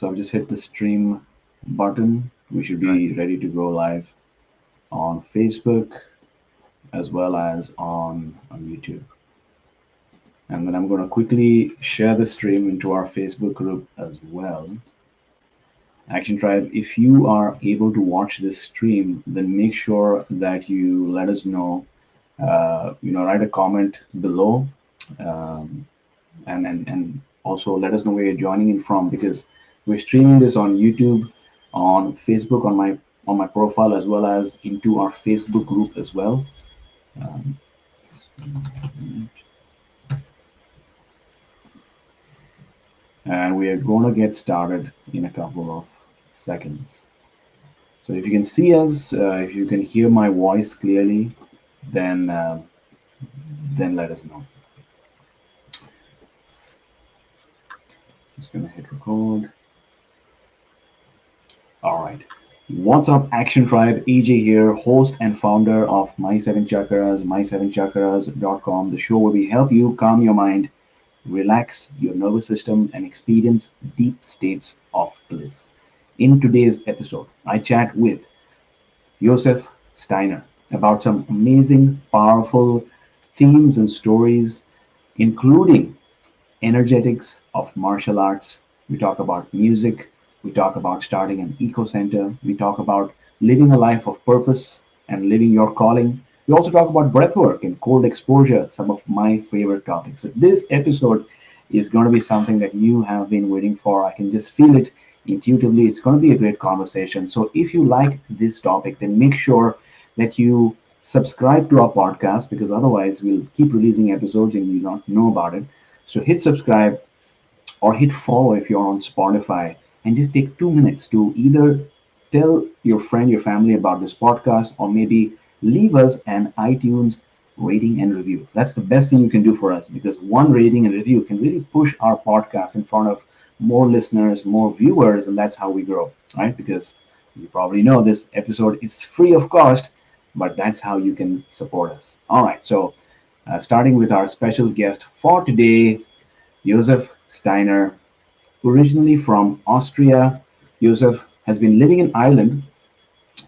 So I've just hit the stream button. We should Right. be ready to go live on Facebook as well as on YouTube. And then I'm going to quickly share the stream into our Facebook group as well. Action Tribe, if you are able to watch this stream, then make sure that you let us know. Write a comment below, um, and also let us know where you're joining in from, because we're streaming this on YouTube, on Facebook, on my profile, as well as into our Facebook group as well. Um, and we are going to get started in a couple of seconds. So if you can see us, if you can hear my voice clearly, then let us know. Just gonna hit record. All right. What's up, Action Tribe? AJ here, host and founder of My Seven Chakras, my7chakras.com, the show where we help you calm your mind, relax your nervous system, and experience deep states of bliss. In today's episode, I chat with Josef Steiner about some amazing, powerful themes and stories, including energetics of martial arts. We talk about music. We talk about starting an eco center. We talk about living a life of purpose and living your calling. We also talk about breathwork and cold exposure, some of my favorite topics. So this episode is going to be something that you have been waiting for. I can just feel it intuitively. It's going to be a great conversation. So if you like this topic, then make sure that you subscribe to our podcast, because otherwise we'll keep releasing episodes and you'll not know about it. So hit subscribe or hit follow if you're on Spotify, and just take 2 minutes to either tell your friend, your family about this podcast, or maybe leave us an iTunes rating and review. That's the best thing you can do for us, because one rating and review can really push our podcast in front of more listeners, more viewers, and that's how we grow, right? Because you probably know this episode is free of cost, but that's how you can support us. All right, so starting with our special guest for today, Josef Steiner, originally from Austria. Josef has been living in Ireland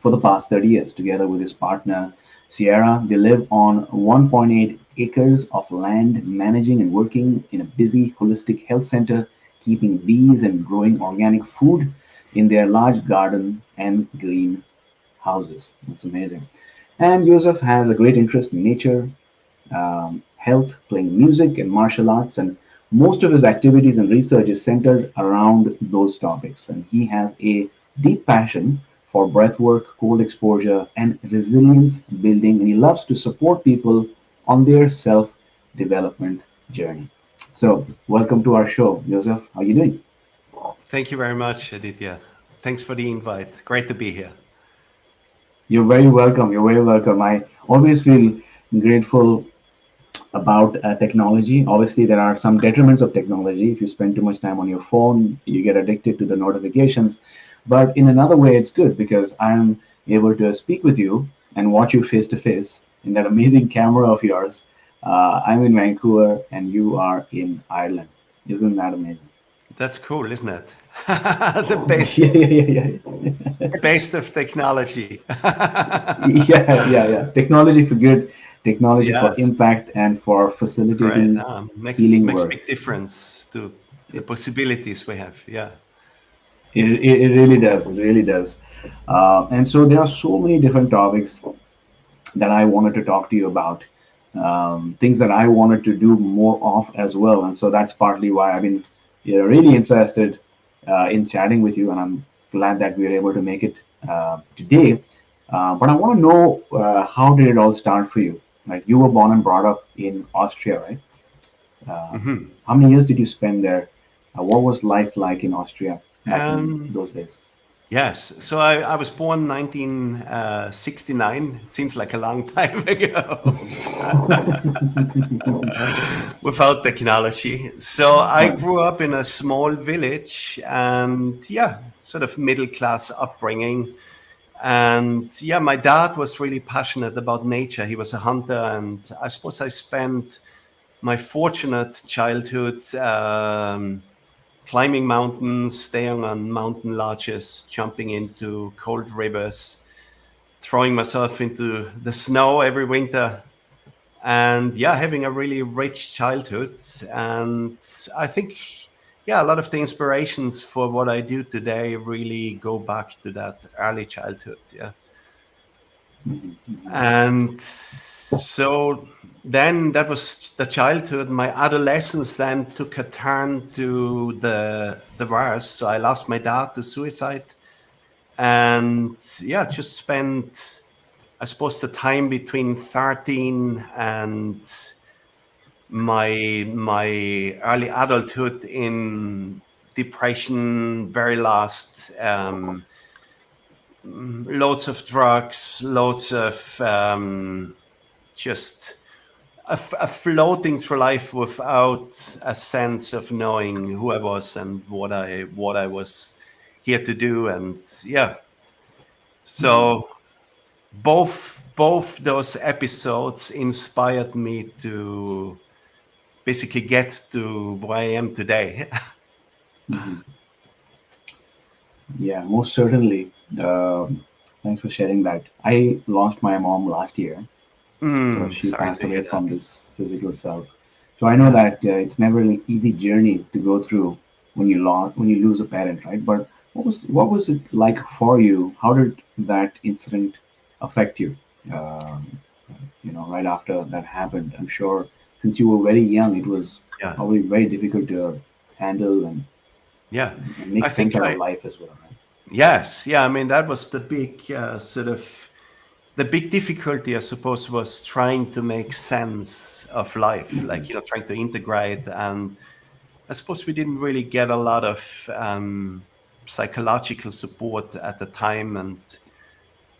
for the past 30 years together with his partner, Sierra. They live on 1.8 acres of land, managing and working in a busy holistic health center, keeping bees and growing organic food in their large garden and green houses. That's amazing. And Josef has a great interest in nature, health, playing music, and martial arts. And most of his activities and research is centered around those topics. And he has a deep passion for breathwork, cold exposure, and resilience building. And he loves to support people on their self development journey. So, welcome to our show, Joseph. How are you doing? Thank you very much, Aditya. Thanks for the invite. Great to be here. You're very welcome. You're very welcome. I always feel grateful about technology. Obviously, there are some detriments of technology. If you spend too much time on your phone, you get addicted to the notifications. But in another way, it's good because I'm able to speak with you and watch you face to face in that amazing camera of yours. I'm in Vancouver and you are in Ireland. Isn't that amazing? That's cool, isn't it? the base, Yeah, yeah, yeah, yeah. base of technology. Yeah. Technology for good, technology for Yes, impact, and for great. facilitating Makes healing makes big works. difference to the possibilities we have. Yeah. It really does. It really does. And so there are so many different topics that I wanted to talk to you about, things that I wanted to do more of as well. And so that's partly why I've been really interested in chatting with you. And I'm glad that we were able to make it today. But I want to know, how did it all start for you? Like, you were born and brought up in Austria, right? How many years did you spend there? What was life like in Austria back in Um, those days? yes. So I was born 1969. It seems like a long time ago. Without technology. So I Right. grew up in a small village and yeah, sort of middle class upbringing. And yeah, my dad was really passionate about nature. He was a hunter, and I suppose I spent my fortunate childhood climbing mountains, staying on mountain lodges, jumping into cold rivers, throwing myself into the snow every winter, and yeah, having a really rich childhood. And I think, yeah, a lot of the inspirations for what I do today really go back to that early childhood. Yeah. Mhm. And so then that was the childhood. My adolescence then took a turn to the worst. So I lost my dad to suicide, and yeah, just spent, I suppose, the time between 13 and my early adulthood in depression, very lost, loads of drugs, loads of just a floating through life without a sense of knowing who I was and what I was here to do. And yeah, Mhm. so both those episodes inspired me to basically get to where I am today. Mhm. Yeah, most certainly. Thanks for sharing that. I lost my mom last year, so she Sorry passed to away hear that. from this physical self. So I know Yeah, that it's never an easy journey to go through when you lose a parent, right? But what was it like for you? How did that incident affect you? Um, right after that happened, I'm sure since you were very young, it was yeah, probably very difficult to handle yeah. and make I think sense out of I life as well, right? yes, yeah. I mean, that was the big sort of the big difficulty, I suppose, was trying to make sense of life, Hmm. like trying to integrate. And I suppose we didn't really get a lot of psychological support at the time, and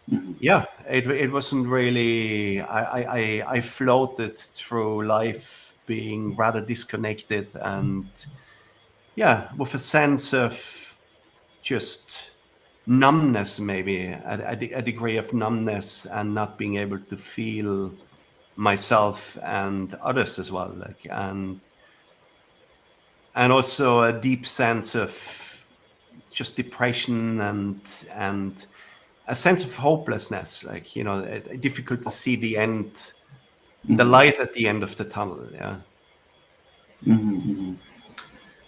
Hmm. yeah, it wasn't really. I floated through life being rather disconnected, and yeah, with a sense of just numbness, maybe a degree of numbness, and not being able to feel myself and others as well, like, and also a deep sense of just depression, and a sense of hopelessness, like difficult to see the Hmm. light at the end of the tunnel. Yeah. Hmm. Hmm.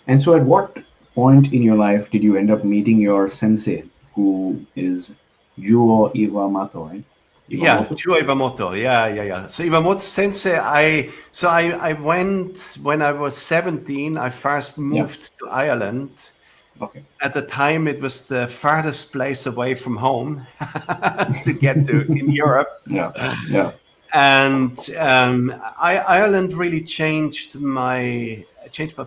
And so, at what point in your life did you end up meeting your sensei, who is Juo Iwamato, right? Yeah, Iwamoto? Chuo Iwamoto. Yeah, yeah, yeah. So Iwamoto Sensei, I went when I was 17. I first Yeah. moved to Ireland. Okay. At the time, it was the farthest place away from home to get to in Europe. Yeah. Yeah. And Ireland really changed my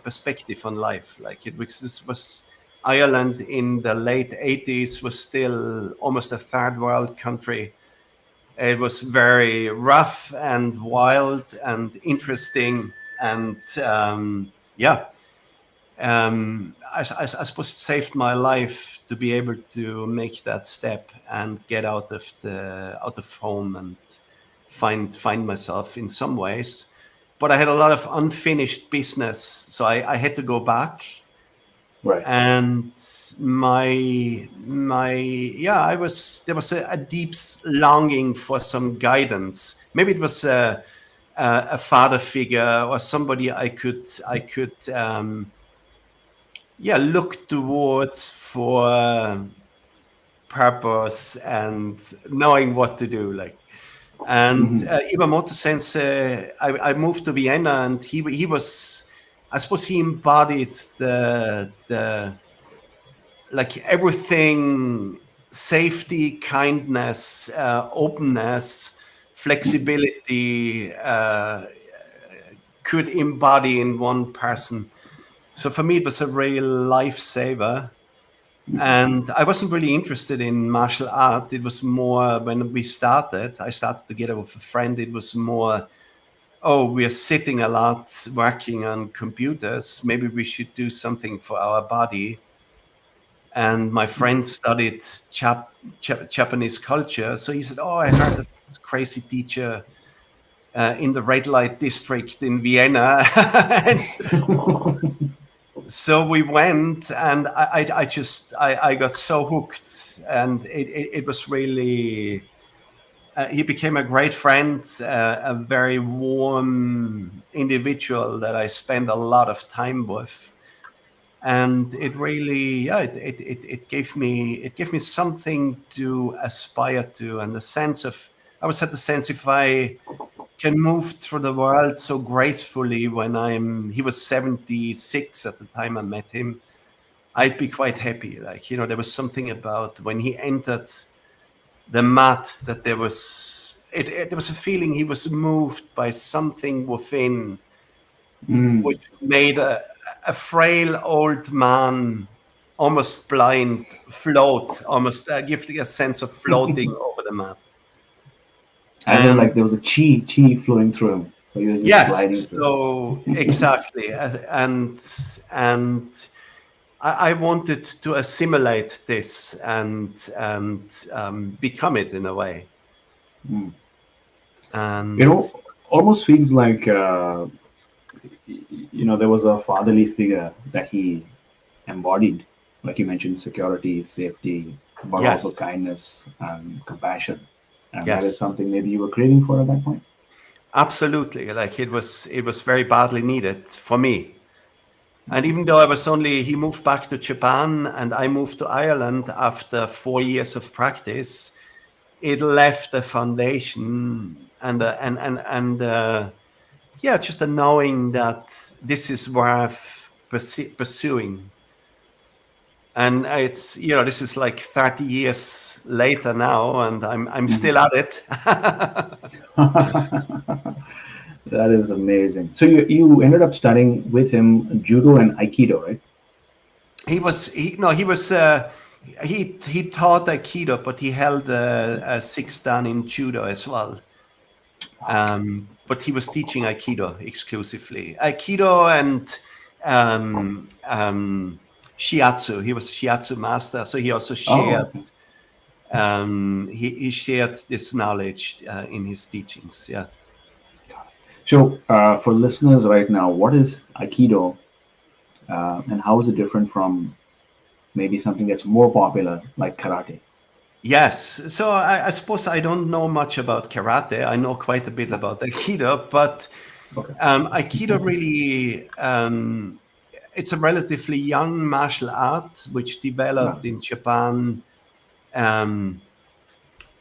perspective on life. Like this was Ireland in the late 80s was still almost a third world country. It was very rough and wild and interesting, and yeah, I suppose it saved my life to be able to make that step and get out of home and find myself in some ways. But I had a lot of unfinished business, so I had to go back. Right. And my yeah, I was there was a deep longing for some guidance. Maybe it was a father figure or somebody I could yeah, look towards for purpose and knowing what to do, like. And Hmm. Iwamoto Sensei, I moved to Vienna, and he was, I suppose, he embodied the like everything: safety, kindness, openness, Hmm. flexibility, could embody in one person. So for me, it was a real lifesaver. Hmm. And I wasn't really interested in martial art. It was more when I started together with a friend. It was more, oh, we are sitting a lot working on computers. Maybe we should do something for our body. And my friend studied Japanese culture. So he said, oh, I heard of this crazy teacher in the red light district in Vienna. And So we went, and I got so hooked, and it was really. He became a great friend, a very warm individual that I spent a lot of time with, and it really, yeah, it gave me something to aspire to, and the sense of, I always had the sense, if I can move through the world so gracefully when he was 76 at the time I met him, I'd be quite happy. Like, there was something about when he entered the mat that there was a feeling he was moved by something within, Mm. which made a frail old man, almost blind, float, almost give a sense of floating over the mat. As in, And like there was a chi flowing through him, so he was just gliding yes, through. so exactly, and I wanted to assimilate this and become it in a way. Mm. You And know, almost feels like there was a fatherly figure that he embodied, like you mentioned, security, safety, but also yes, kindness and compassion, and that is yes, something maybe you were craving for at that point. absolutely. Like it was very badly needed for me. And even though he moved back to Japan and I moved to Ireland after 4 years of practice, it left a foundation and yeah, just a knowing that this is worth pursuing. And this is like 30 years later now, and I'm Mhm. still at it. That is amazing. So you ended up studying with him judo and aikido, right? He was he no he was he taught aikido, but he held a six dan in judo as well. But he was teaching aikido exclusively, aikido and shiatsu. He was shiatsu master, so he also Oh, shared okay. he shared this knowledge in his teachings. Yeah. So for listeners right now, what is aikido, and how is it different from maybe something that's more popular like karate? Yes. So I suppose I don't know much about karate. I know quite a bit about aikido, but Okay. aikido really it's a relatively young martial art which Yeah. developed in Japan, um,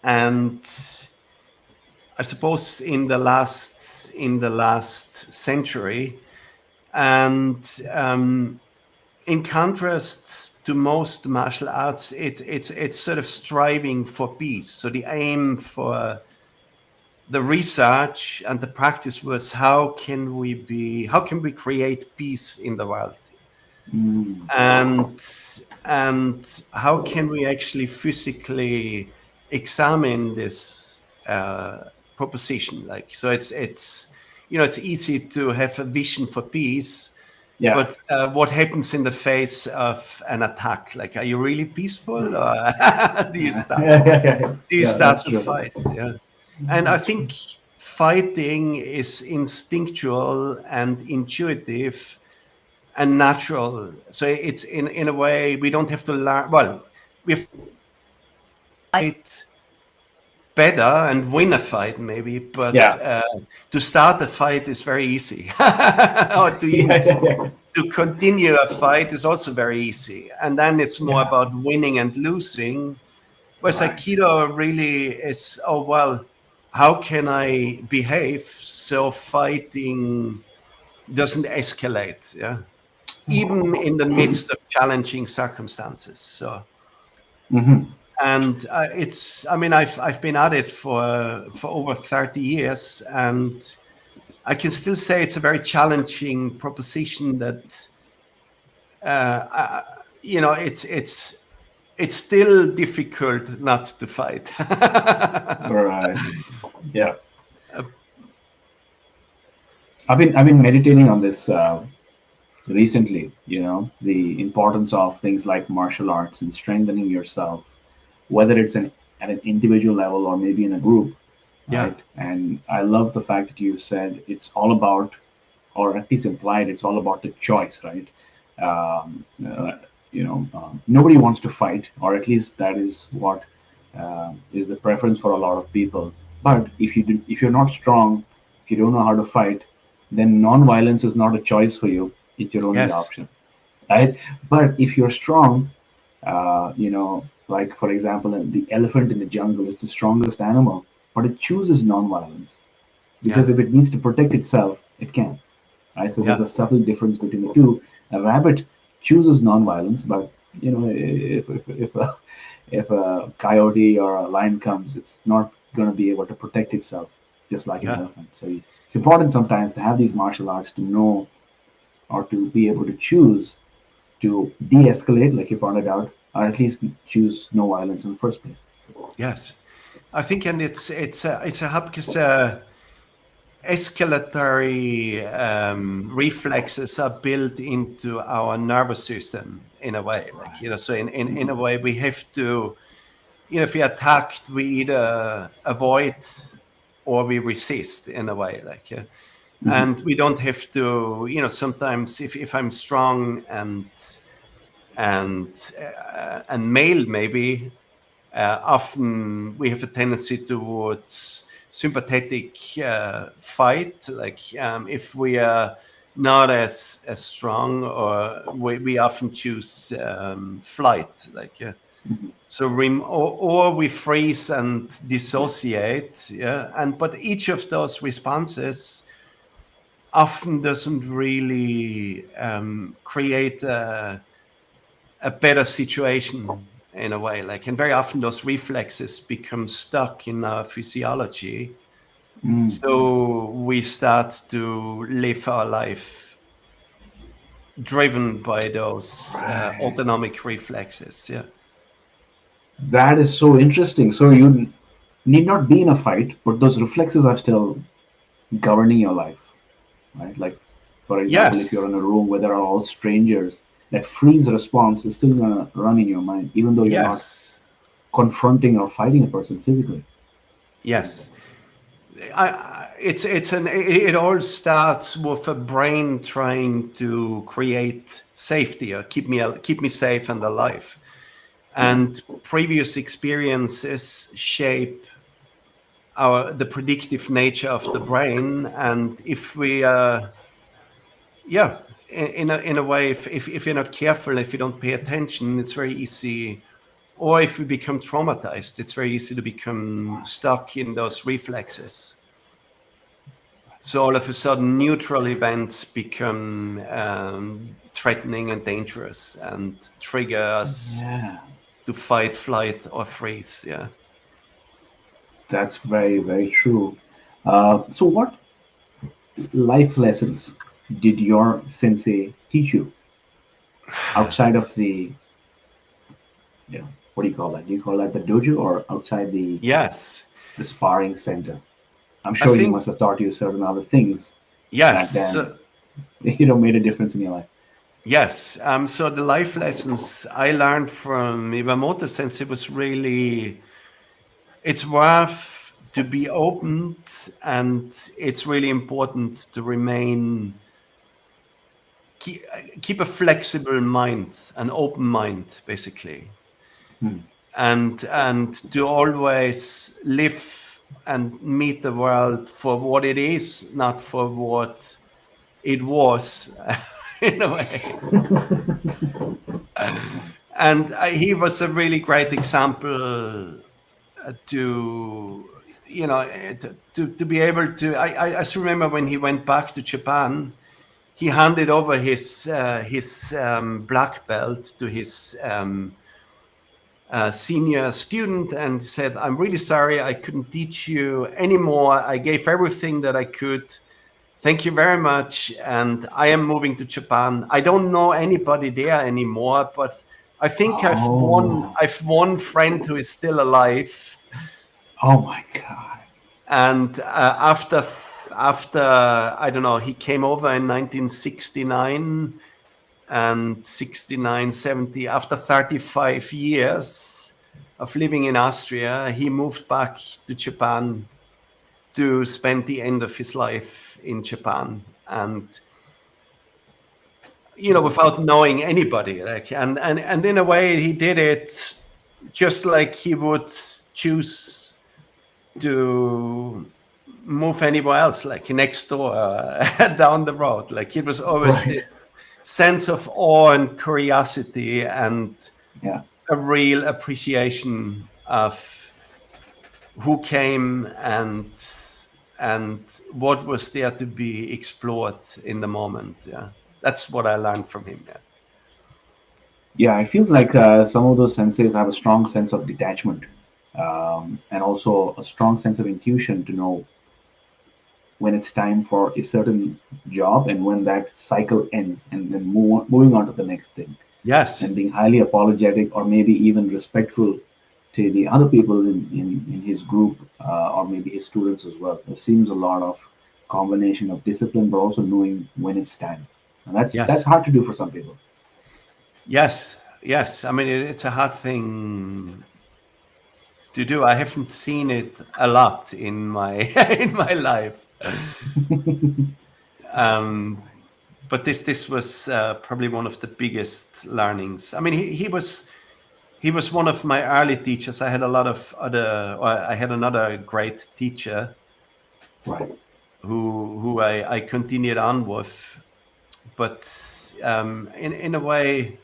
and I suppose in the last century, and in contrast to most martial arts, it's sort of striving for peace. So the aim for the research and the practice was how can we create peace in the world, Mm, and how can we actually physically examine this proposition. Like, so it's easy to have a vision for peace, yeah. but what happens in the face of an attack? Like, are you really peaceful, or do you Yeah. start Yeah. Yeah. Yeah. do you Yeah, that's start to true. fight? Yeah. And I think fighting is instinctual and intuitive and natural. So it's in a way we don't have to learn. Well, we fight better and win a fight maybe, but Yeah. to start a fight is very easy. Or Yeah. Yeah. Yeah. to continue a fight is also very easy. And then it's more Yeah. about winning and losing. Whereas Right. Aikido really is, oh, well, how can I behave so fighting doesn't escalate? Yeah. Even in the midst of challenging circumstances. So, Hmm. and I mean, I've been at it for over 30 years, and I can still say it's a very challenging proposition that, uh, it's still difficult not to fight. Right. Yeah. I've been meditating on this recently. The importance of things like martial arts and strengthening yourself, whether it's at an individual level or maybe in a group, Yeah. right? And I love the fact that you said it's all about, or at least implied, it's all about the choice, right? Um, Nobody wants to fight, or at least that is what is the preference for a lot of people. But if you're not strong, if you don't know how to fight, then non-violence is not a choice for you. It's your only Yes. option, right? But if you're strong, like for example, the elephant in the jungle is the strongest animal, but it chooses non-violence Yeah. because if it needs to protect itself, it can, right? So there's Yeah. a subtle difference between the two. A rabbit chooses non-violence, but if a coyote or a lion comes, it's not going to be able to protect itself, just like an Yeah. elephant. So it's important sometimes to have these martial arts to know or to be able to choose to de-escalate, like you pointed out, or at least choose no violence in the first place. Yes. I think, and it's a hub because escalatory reflexes are built into our nervous system in a way, like, so in a way we have to, if we are attacked, we either avoid or we resist in a way, like, Mm-hmm. and we don't have to, sometimes if I'm strong and and male maybe, often we have a tendency towards sympathetic fight. Like, if we are not as strong, or we often choose flight. Like, Mm-hmm. so or we freeze and dissociate. Yeah, and but each of those responses often doesn't really create a better situation in a way, like, and very often those reflexes become stuck in our physiology, Mm. so we start to live our life driven by those Right. autonomic reflexes. Yeah. That is so interesting. So you need not be in a fight, but those reflexes are still governing your life, right? Like, for example, if you're Yes. in a room where there are all strangers, that freeze response is still gonna run in your mind, even though you're not Yes. confronting or fighting a person physically. Yes. It all starts with a brain trying to create safety, or keep me safe and alive, and previous experiences shape the predictive nature of the brain. And if we yeah, in a way, if you're not careful, if you don't pay attention, it's very easy, or if we become traumatized, it's very easy to become stuck in those reflexes. So all of a sudden neutral events become threatening and dangerous and trigger us Yeah, to fight, flight, or freeze. Yeah. that's very, very true. So, what life lessons did your sensei teach you outside of the, what do you call that? Do you call that the dojo or outside Yes. the sparring center? I'm I sure he think, must have taught you certain other things that yes. then, made a difference in your life. Yes. So the life lessons I learned from Iwamoto Sensei was really, it's worth to be open, and it's really important to keep, keep a flexible mind, an open mind, basically, Hmm. and to always live and meet the world for what it is, not for what it was, in a way. And he was a really great example to, to be able to. I still remember when he went back to Japan, he handed over his black belt to his senior student and said, "I'm really sorry I couldn't teach you anymore. I gave everything that I could. Thank you very much. And I am moving to Japan. I don't know anybody there anymore, but I think Oh, I've one friend who is still alive." oh my God. And after I don't know, he came over in 1969 and 69, 70. After 35 years of living in Austria, he moved back to Japan to spend the end of his life in Japan. And without knowing anybody. Like, and in a way, he did it just like he would choose to move anywhere else, like next door, down the road. Like it was always Right. this sense of awe and curiosity and Yeah. a real appreciation of who came and what was there to be explored in the moment. Yeah, that's what I learned from him. Yeah. Yeah, it feels like some of those senseis have a strong sense of detachment, and also a strong sense of intuition to know when it's time for a certain job and when that cycle ends, and then moving on to the next thing, Yes. and being highly apologetic or maybe even respectful to the other people in his group, or maybe his students as well. There seems a lot of combination of discipline, but also knowing when it's time, and that's Yes. hard to do for some people. Yes. Yes. I mean, it's a hard thing to do. I haven't seen it a lot in my in my life. Um, but this was probably one of the biggest learnings. I mean, he was one of my early teachers. I had a lot of other. Or I had another great teacher Right. who I continued on with, but in a way,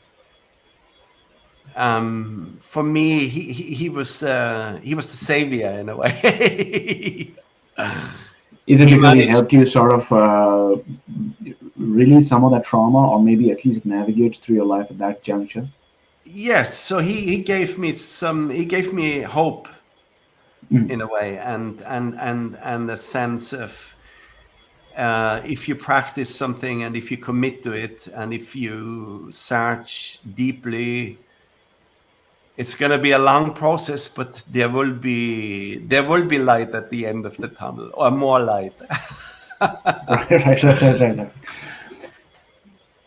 for me, he was the savior in a way. Is it He because he managed. helped you sort of release some of that trauma, or maybe at least navigate through your life at that juncture? Yes, so he gave me some. He gave me hope Mm. in a way, and a sense of if you practice something and if you commit to it and if you search deeply, it's going to be a long process, but there will be light at the end of the tunnel, or more light. Right, right, right, right, right, right.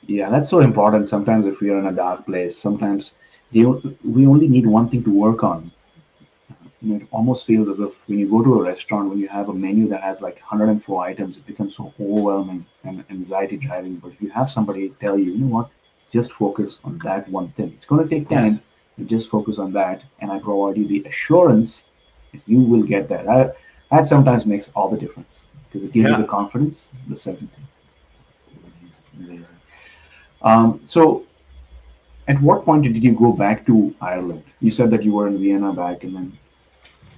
Yeah, that's so important. Sometimes, if we are in a dark place, sometimes we only need one thing to work on. It almost feels as if when you go to a restaurant, when you have a menu that has like 104 items, it becomes so overwhelming and anxiety driving. But if you have somebody tell you, you know what, just focus on that one thing. It's going to take time, Yes. but just focus on that. And I provide you the assurance that you will get that. That sometimes makes all the difference because it gives you the Yeah. confidence, the certainty. Amazing, amazing. So, at what point did you go back to Ireland? You said that you were in Vienna back, and then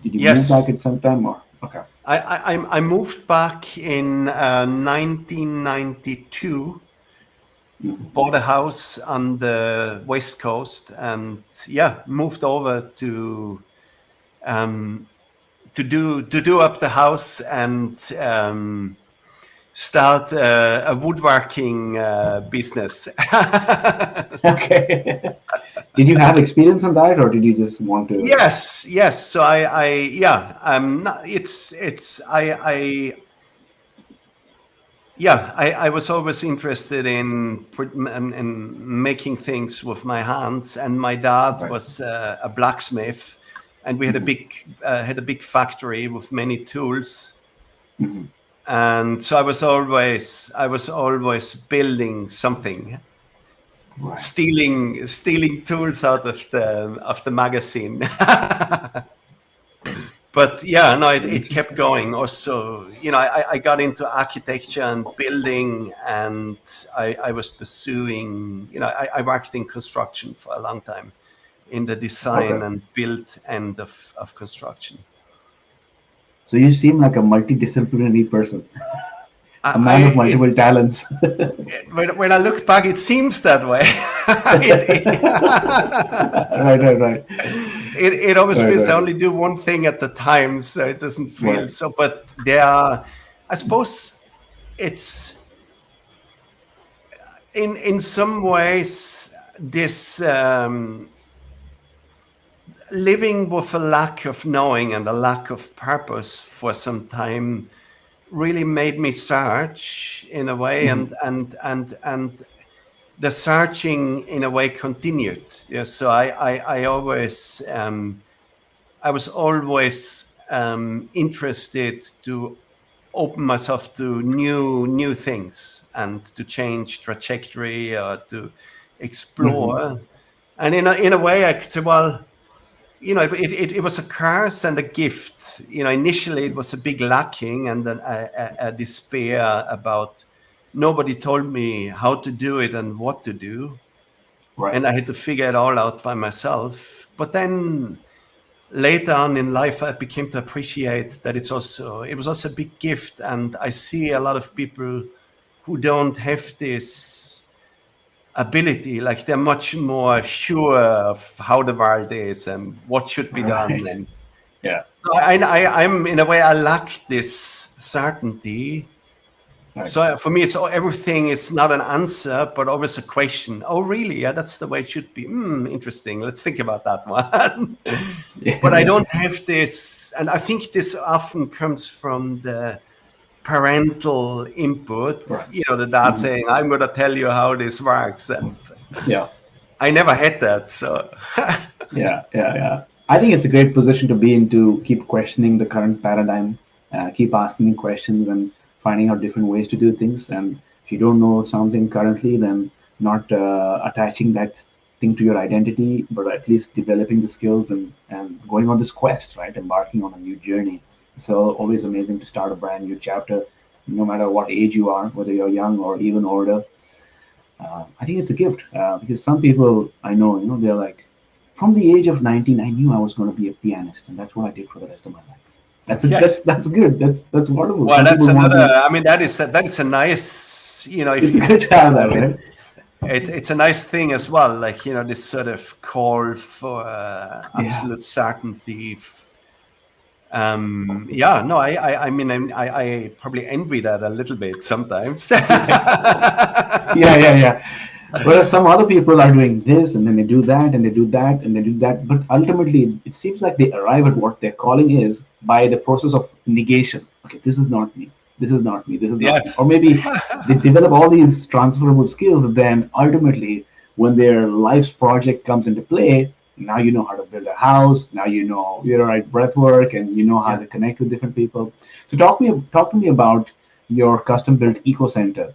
did you move back Yes. at some time, or okay? I moved back in 1992, Mhm. bought a house on the West Coast, and yeah, moved over um, to do up the house and start a woodworking business. Okay. Did you have experience on that, or did you just want to? Yes, yes. So yeah. Not, it's I was always interested in making things with my hands, and my dad Right. was a blacksmith, and we Hmm. had a big factory with many tools, Hmm. and so I was always building something, Right. stealing tools out of the magazine. But yeah, no, it kept Interesting. going. Also, I got into architecture and building, and I was pursuing, I worked in construction for a long time, in the design Okay. and build end of construction. So you seem like a multidisciplinary person, I, a I man of it, multiple talents. when I look back, it seems that way. Right. Right. Right. It always Right. feels I Right. only do one thing at the time, so it doesn't feel Right. so. But there are, I suppose, it's in some ways this living with a lack of knowing and a lack of purpose for some time really made me search in a way, Hmm. and the searching in a way continued. Yeah, so I was always interested to open myself to new things and to change trajectory or to Hmm. explore. And in a way, I could say, well, it was a curse and a gift. Initially it was a big lacking and then a despair about nobody told me how to do it and what to do, Right. and I had to figure it all out by myself. But then later on in life, I became to appreciate that it was also a big gift, and I see a lot of people who don't have this ability, like they're much more sure of how the world is and what should be done. Right. And Yeah. so I'm in a way, I lack this certainty. Right. So for me, it's everything is not an answer, but always a question. Oh, really? Yeah, that's the way it should be. Interesting. Let's think about that one. But I Yeah. don't have this, and I think this often comes from the parental input. Right. The dad Hmm. saying, "I'm going to tell you how this works," and Yeah. I never had that. So Yeah, yeah, yeah. I think it's a great position to be in to keep questioning the current paradigm, keep asking questions and finding out different ways to do things. And if you don't know something currently, then not attaching that thing to your identity, but at least developing the skills and going on this quest, right? Embarking on a new journey. So always amazing to start a brand new chapter, no matter what age you are, whether you're young or even older. I think it's a gift because some people I know, they're like, from the age of 19, I knew I was going to be a pianist, and that's what I did for the rest of my life. yes. That's good. That's wonderful. Well, Some that's people want another. to. I mean, that is a nice. If It's you good think to have about that, it, right? it's a nice thing as well. Like this sort of call for Yeah. absolute certainty. Yeah, no, I mean, I probably envy that a little bit sometimes. Yeah, yeah, yeah. Whereas some other people are doing this and then they do that and they do that and they do that. But ultimately, it seems like they arrive at what their calling is by the process of negation. Okay, this is not me. This is not me. This is not me. Yes. Or maybe they develop all these transferable skills. And then ultimately, when their life's project comes into play, now you know how to build a house. Now you know you're right breathwork and you know how Yeah. to connect with different people. So talk to me about your custom built eco center.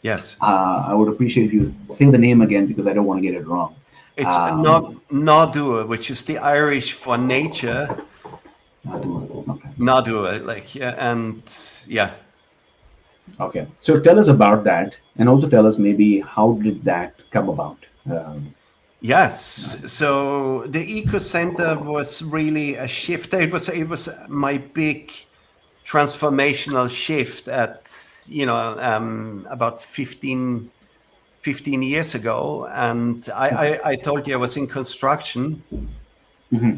Yes. I would appreciate if you say the name again because I don't want to get it wrong. It's Um, not Nádua, which is the Irish for nature. okay. Nádua, like, yeah, and yeah. Okay. So tell us about that, and also tell us maybe how did that come about. Yes. So the eco center was really a shift. It was my big transformational shift at about 15 years ago, and Okay. I told you I was in construction, Hmm.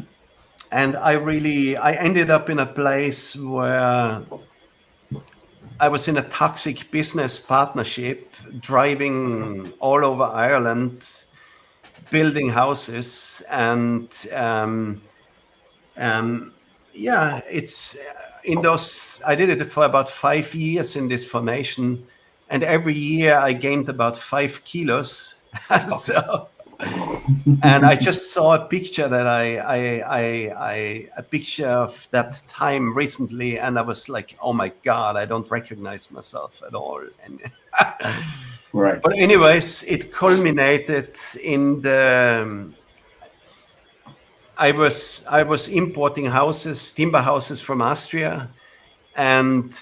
and I ended up in a place where I was in a toxic business partnership, driving all over Ireland, building houses, and um, yeah, it's in those. I did it for about 5 years in this formation, and every year I gained about 5 kilos. Okay. So, and I just saw a picture that a picture of that time recently, and I was like, oh my god, I don't recognize myself at all. And Right. but anyways, it culminated in the. I was importing houses, timber houses from Austria, and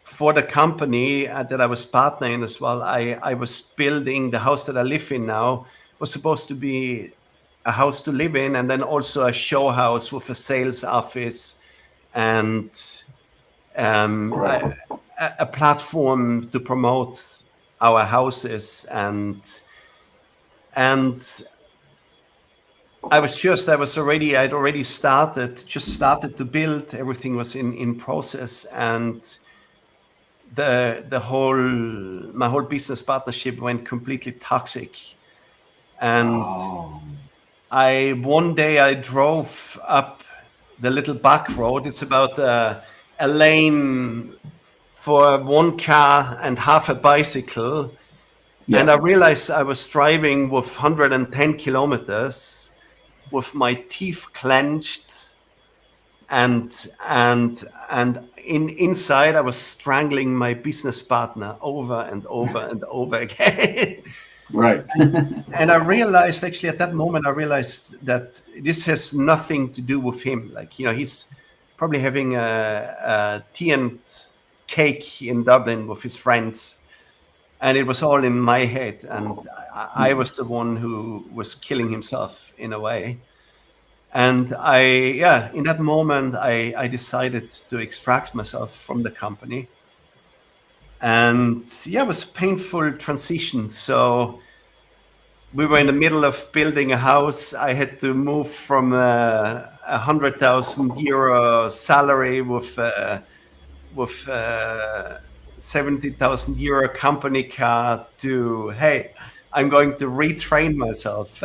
for the company that I was partnering as well, I was building the house that I live in now was supposed to be a house to live in, and then also a show house with a sales office and Right. a platform to promote our houses and I'd already started to build. Everything was in process, and my whole business partnership went completely toxic. And Oh. one day I drove up the little back road. It's about a lane for one car and half a bicycle. And Yeah. I realized I was driving with 110 kilometers with my teeth clenched and inside I was strangling my business partner over and over and over again. Right. And I realized, actually, at that moment, I realized that this has nothing to do with him. Like, he's probably having a tea and cake in Dublin with his friends, and it was all in my head. And I was the one who was killing himself in a way. And in that moment, I decided to extract myself from the company. And yeah, it was a painful transition. So we were in the middle of building a house. I had to move from a 100,000 euro salary with 70,000 euro company car to, hey, I'm going to retrain myself.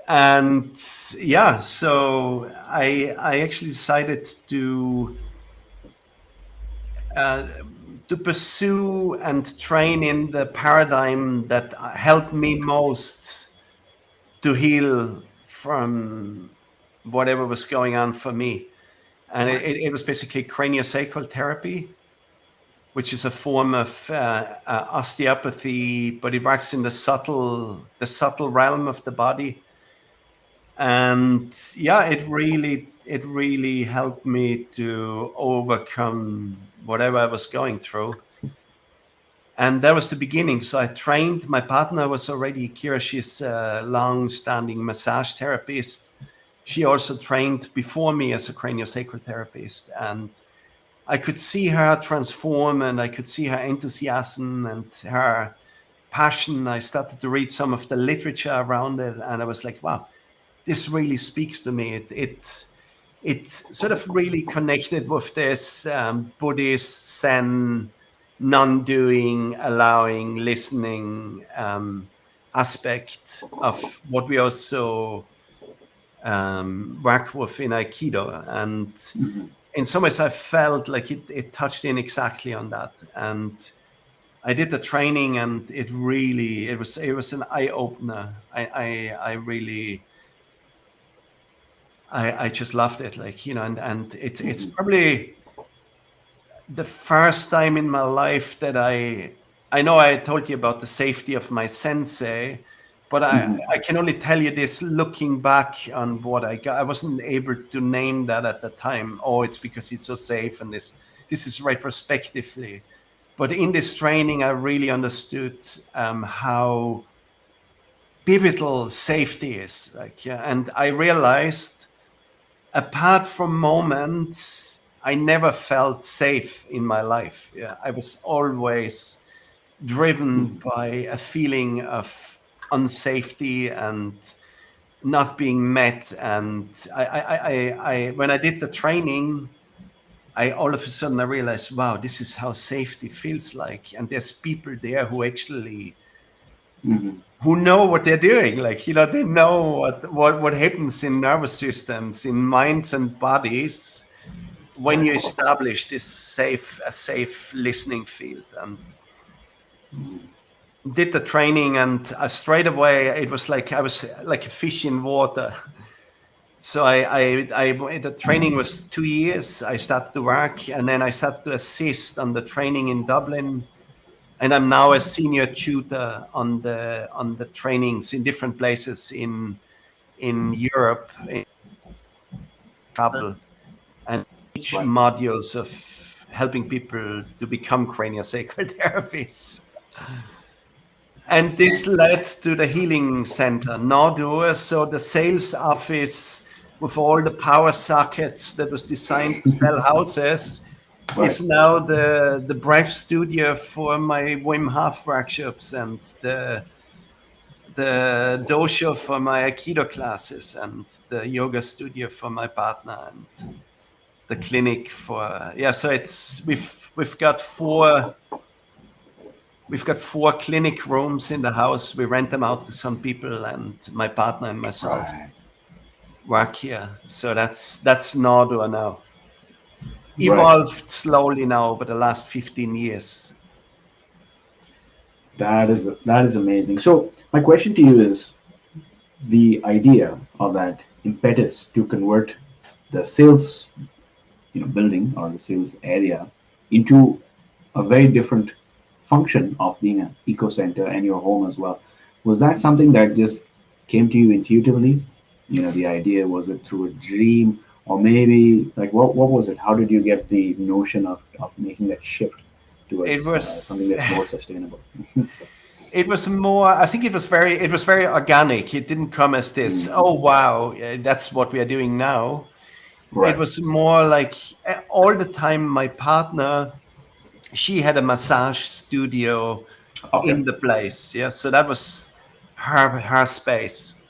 And yeah, so I actually decided uh, to pursue and train in the paradigm that helped me most to heal from whatever was going on for me. And it was basically craniosacral therapy, which is a form of osteopathy, but it works in the subtle realm of the body. And yeah, it really helped me to overcome whatever I was going through. And that was the beginning. So I trained. My partner was already Kira. She's a long-standing massage therapist. She also trained before me as a craniosacral therapist, and I could see her transform, and I could see her enthusiasm and her passion. I started to read some of the literature around it, and I was like, wow, this really speaks to me. It sort of really connected with this Buddhist Zen non-doing, allowing, listening aspect of what we also work with in Aikido. And Mhm. in some ways, I felt like it touched in exactly on that. And I did the training, and it was an eye opener. I just loved it, like, and it's Mhm. probably the first time in my life that I know I told you about the safety of my sensei, but Mhm. I can only tell you this looking back on what I got. I wasn't able to name that at the time. Oh, it's because it's so safe, and this is retrospectively. But in this training, I really understood how pivotal safety is. Like, yeah, and I realized, apart from moments, I never felt safe in my life. Yeah, I was always driven Mhm. by a feeling of unsafety and not being met. And when I did the training, I all of a sudden I realized, wow, this is how safety feels like. And there's people there who actually Mhm. who know what they're doing. Like, they know what happens in nervous systems, in minds and bodies when you establish a safe listening field. And Mhm. did the training, and straight away it was like I was like a fish in water. So the training was 2 years. I started to work, and then I started to assist on the training in Dublin, and I'm now a senior tutor on the trainings in different places in Europe, in travel, and teach Right. modules of helping people to become craniosacral therapists. And this Sounds led to the healing center, Nordur. So the sales office with all the power sockets that was designed to sell houses right. is now the breath studio for my Wim Hof workshops, and the dojo for my Aikido classes, and the yoga studio for my partner, and the clinic for, yeah. So we've got four clinic rooms in the house. We rent them out to some people, and my partner and myself Right. work here. So that's Nordur now. Right. Evolved slowly now over the last 15 years. That is amazing. So my question to you is the idea of that impetus to convert the sales building or the sales area into a very different function of being an eco center and your home as well. Was that something that just came to you intuitively? The idea, was it through a dream, or maybe like what was it? How did you get the notion of making that shift It towards something was that's more sustainable? it was more, I think it was very organic. It didn't come as this, Mm, oh wow, that's what we are doing now. It right. was more like all the time my partner, she had a massage studio Okay. in the place. Yeah, so that was her space.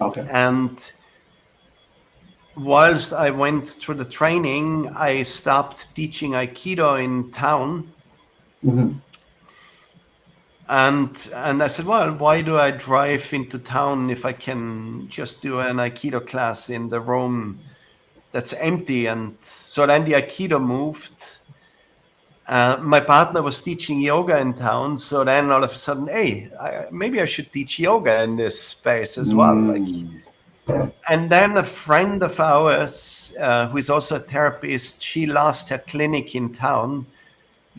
Okay. And whilst I went through the training, I stopped teaching Aikido in town. Hmm. And I said, well, why do I drive into town if I can just do an Aikido class in the room that's empty? And so then the Aikido moved. My partner was teaching yoga in town, so then all of a sudden, hey, maybe I should teach yoga in this space as well. Like, Mm, and then a friend of ours, who is also a therapist, she lost her clinic in town,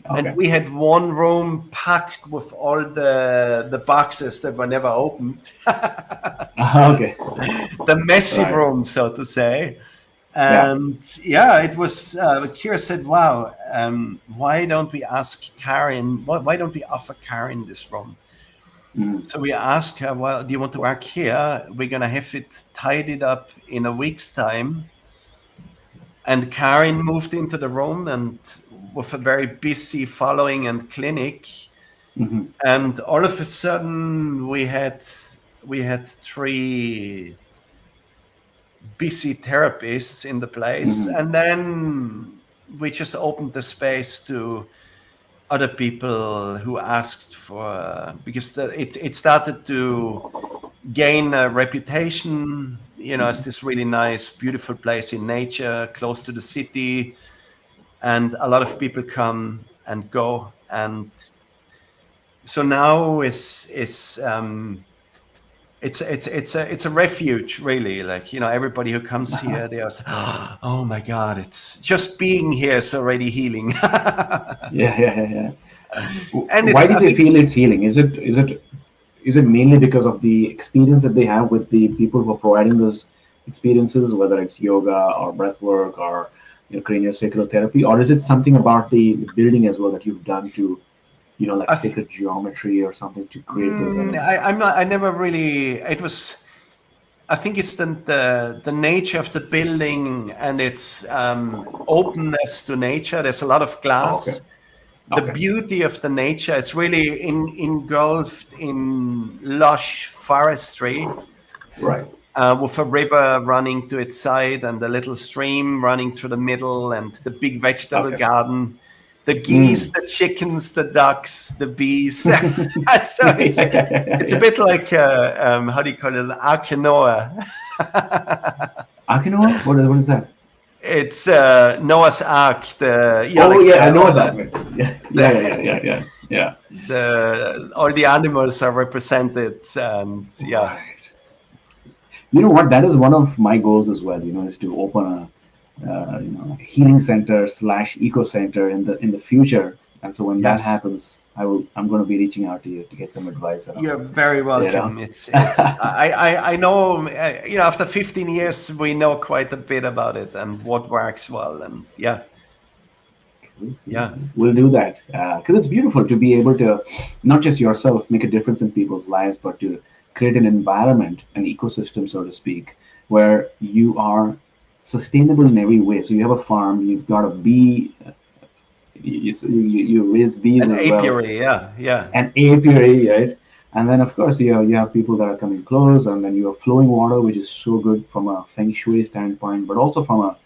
and okay. we had one room packed with all the boxes that were never opened, Okay. the messy Right. room, so to say. Yeah. And yeah, it was. Kira said, "Wow, why don't we ask Karen? Why don't we offer Karen this room?" Mm, So we asked her, "Well, do you want to work here? We're gonna have it tidied up in a week's time." And Karen moved into the room, and with a very busy following and clinic, hmm. and all of a sudden we had three busy therapists in the place, Hmm. and then we just opened the space to other people who asked for, because it started to gain a reputation, as this really nice beautiful place in nature close to the city, and a lot of people come and go. And so now it's a refuge, really. Like, everybody who comes here, they are saying, oh my god, it's just being here is already healing. Yeah, yeah, yeah, yeah. And Why it's do I they think feel it's healing? Is it mainly because of the experience that they have with the people who are providing those experiences, whether it's yoga or breath work or craniosacral therapy, or is it something about the building as well that you've done to like I th- sacred geometry or something to create those elements? I'm not, I never really, it was, I think it's the nature of the building and its openness to nature. There's a lot of Oh, okay, glass. The okay, beauty of the nature, it's really engulfed in lush forestry, right, with a river running to its side and a little stream running through the middle, and the big vegetable okay. garden, the geese, Mm. the chickens, the ducks, the bees. So Yeah, it's yeah, yeah, yeah, it's a yeah. bit like how do you call it, Ark Noah. Akinoa? What is that? It's Noah's Ark. The Oh like yeah, I the know all what's the happening. Yeah, yeah, yeah, yeah, the yeah, yeah, yeah. the all the animals are represented, and yeah. Right. You know what? That is one of my goals as well. Is to open a healing center slash eco center in the future. And so when that Yes. happens, I'm going to be reaching out to you to get some advice around You're it. very You know. welcome. It's I know, after 15 years we know quite a bit about it and what works well, and yeah. Yeah. We'll do that because it's beautiful to be able to not just yourself make a difference in people's lives, but to create an environment, an ecosystem, so to speak, where you are sustainable in every way. So you have a farm, you've got a bee, you raise bees An as well, apiary, yeah, yeah. an apiary, right? And then of course you have people that are coming close, and then you have flowing water, which is so good from a feng shui standpoint, but also from a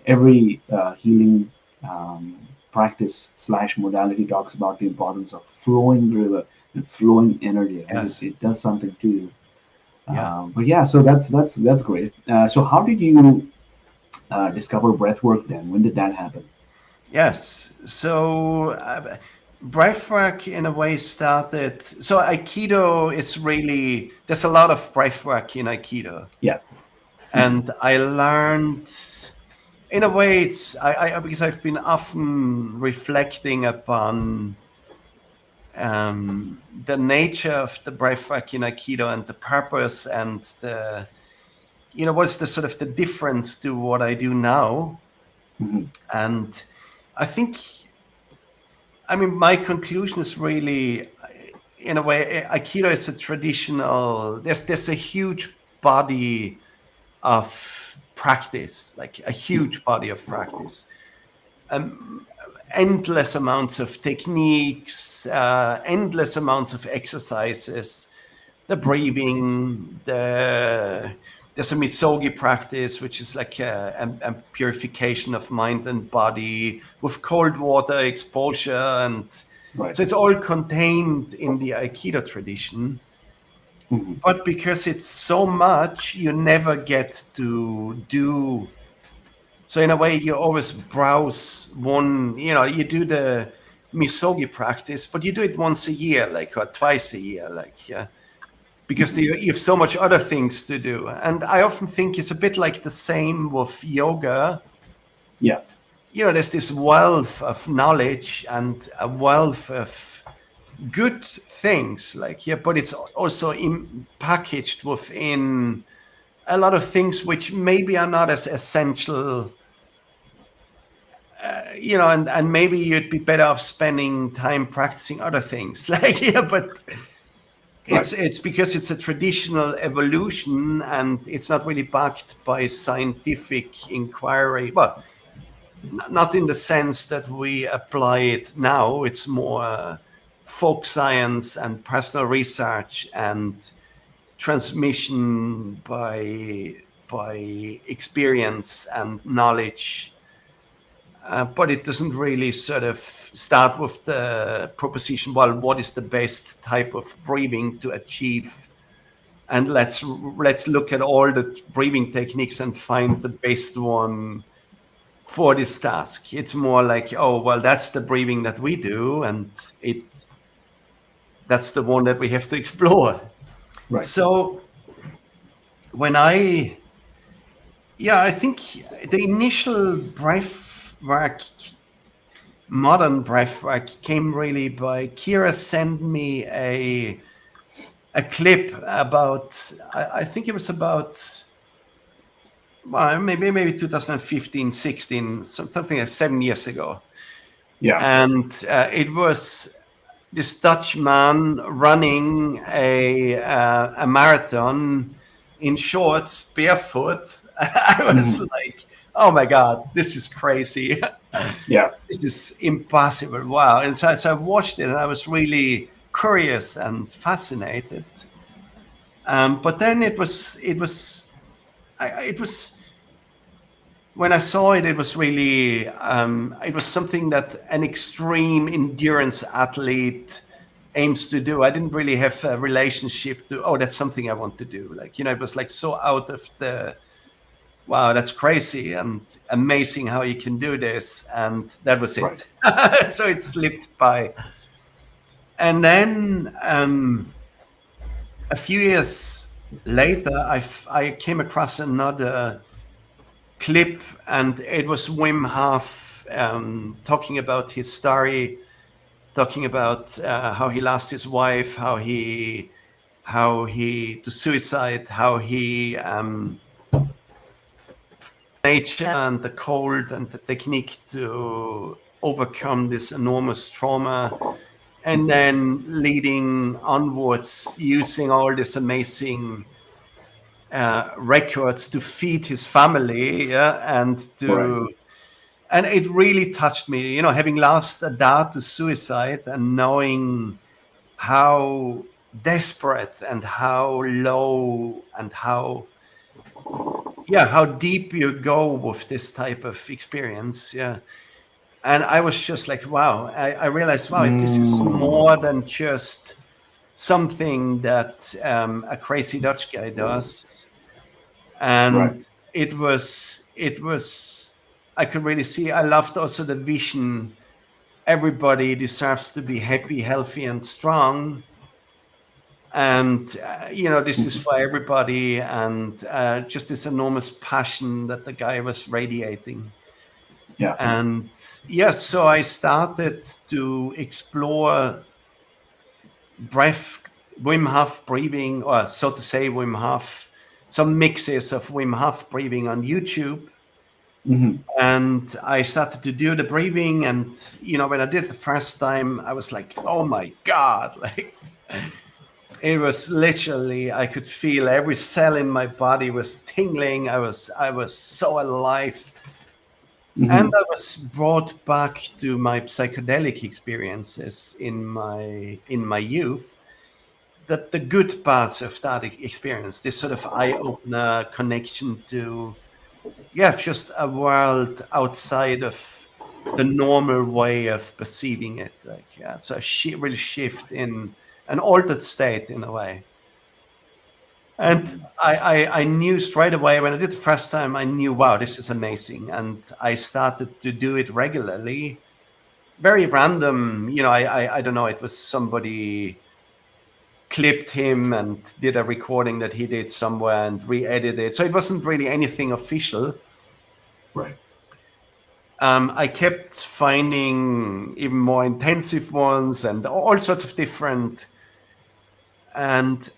every healing um, practice slash modality talks about the importance of flowing river and flowing energy, right? It, Yes. it does something to you. Yeah. But yeah, so that's great. So how did you discover breath work then? When did that happen? Yes. So breathwork in a way started. So Aikido is really, there's a lot of breathwork in Aikido. Yeah. And I learned, in a way, it's because I've been often reflecting upon the nature of the breathwork in Aikido and the purpose and the, what's the sort of the difference to what I do now. Hmm. And I think, I mean, my conclusion is really, in a way, Aikido is a traditional, there's a huge body of practice, like a huge body of practice. Endless amounts of techniques, endless amounts of exercises, the breathing, there's a misogi practice, which is like a purification of mind and body with cold water exposure. And Right. so it's all contained in the Aikido tradition. Hmm. But because it's so much, you never get to do. So in a way, you always browse one, you do the misogi practice, but you do it once a year, like, or twice a year, like, yeah, because Hmm. you have so much other things to do. And I often think it's a bit like the same with yoga. Yeah. There's this wealth of knowledge and a wealth of good things, like, yeah, but it's also packaged within a lot of things which maybe are not as essential, and maybe you'd be better off spending time practicing other things, like, but Right. it's because it's a traditional evolution and it's not really backed by scientific inquiry. Well, not in the sense that we apply it now. It's more folk science and personal research and transmission by experience and knowledge. But it doesn't really sort of start with the proposition, well, what is the best type of breathing to achieve? And let's look at all the breathing techniques and find the best one for this task. It's more like, oh, well, that's the breathing that we do, and that's the one that we have to explore. Right. So when I think the initial breath work, modern breath work, came really by Kira sent me a clip about, I think it was about, well, maybe 2015, 16, something like 7 years ago. Yeah. And it was this Dutch man running a marathon in shorts, barefoot. I was Hmm. like, oh my God, this is crazy. Yeah. This is impossible. Wow. And so I watched it and I was really curious and fascinated. But then it was, when I saw it, it was really, it was something that an extreme endurance athlete aims to do. I didn't really have a relationship to, oh, that's something I want to do. Like, it was like so out of the, wow, that's crazy and amazing how you can do this. And that was Right. it. So it slipped by. And then a few years later, I came across another clip, and it was Wim Hof talking about his story, talking about how he lost his wife, how he to suicide, how he nature and the cold and the technique to overcome this enormous trauma, and then leading onwards using all this amazing records to feed his family, yeah, Right. and it really touched me, having lost a dad to suicide and knowing how desperate and how low and how deep you go with this type of experience. Yeah. And I was just like, wow, I realized, wow, this is Mm. more than just something that a crazy Dutch guy does. Right. And it was, I could really see, I loved also the vision. Everybody deserves to be happy, healthy, and strong. And this is for everybody, and just this enormous passion that the guy was radiating. Yeah. And yes, so I started to explore breath, Wim Hof breathing, or so to say, Wim Hof, some mixes of Wim Hof breathing on YouTube. Hmm. And I started to do the breathing. And, when I did it the first time, I was like, oh my God, like it was literally, I could feel every cell in my body was tingling. I was so alive. And Hmm. I was brought back to my psychedelic experiences in my youth. The good parts of that experience, this sort of eye opener connection to, yeah, just a world outside of the normal way of perceiving it. Like, yeah, so a real shift in an altered state in a way. And I knew straight away when I did the first time, I knew, wow, this is amazing. And I started to do it regularly. Very random, I don't know, it was somebody clipped him and did a recording that he did somewhere and re-edited it. So it wasn't really anything official. Right. I kept finding even more intensive ones and all sorts of different. And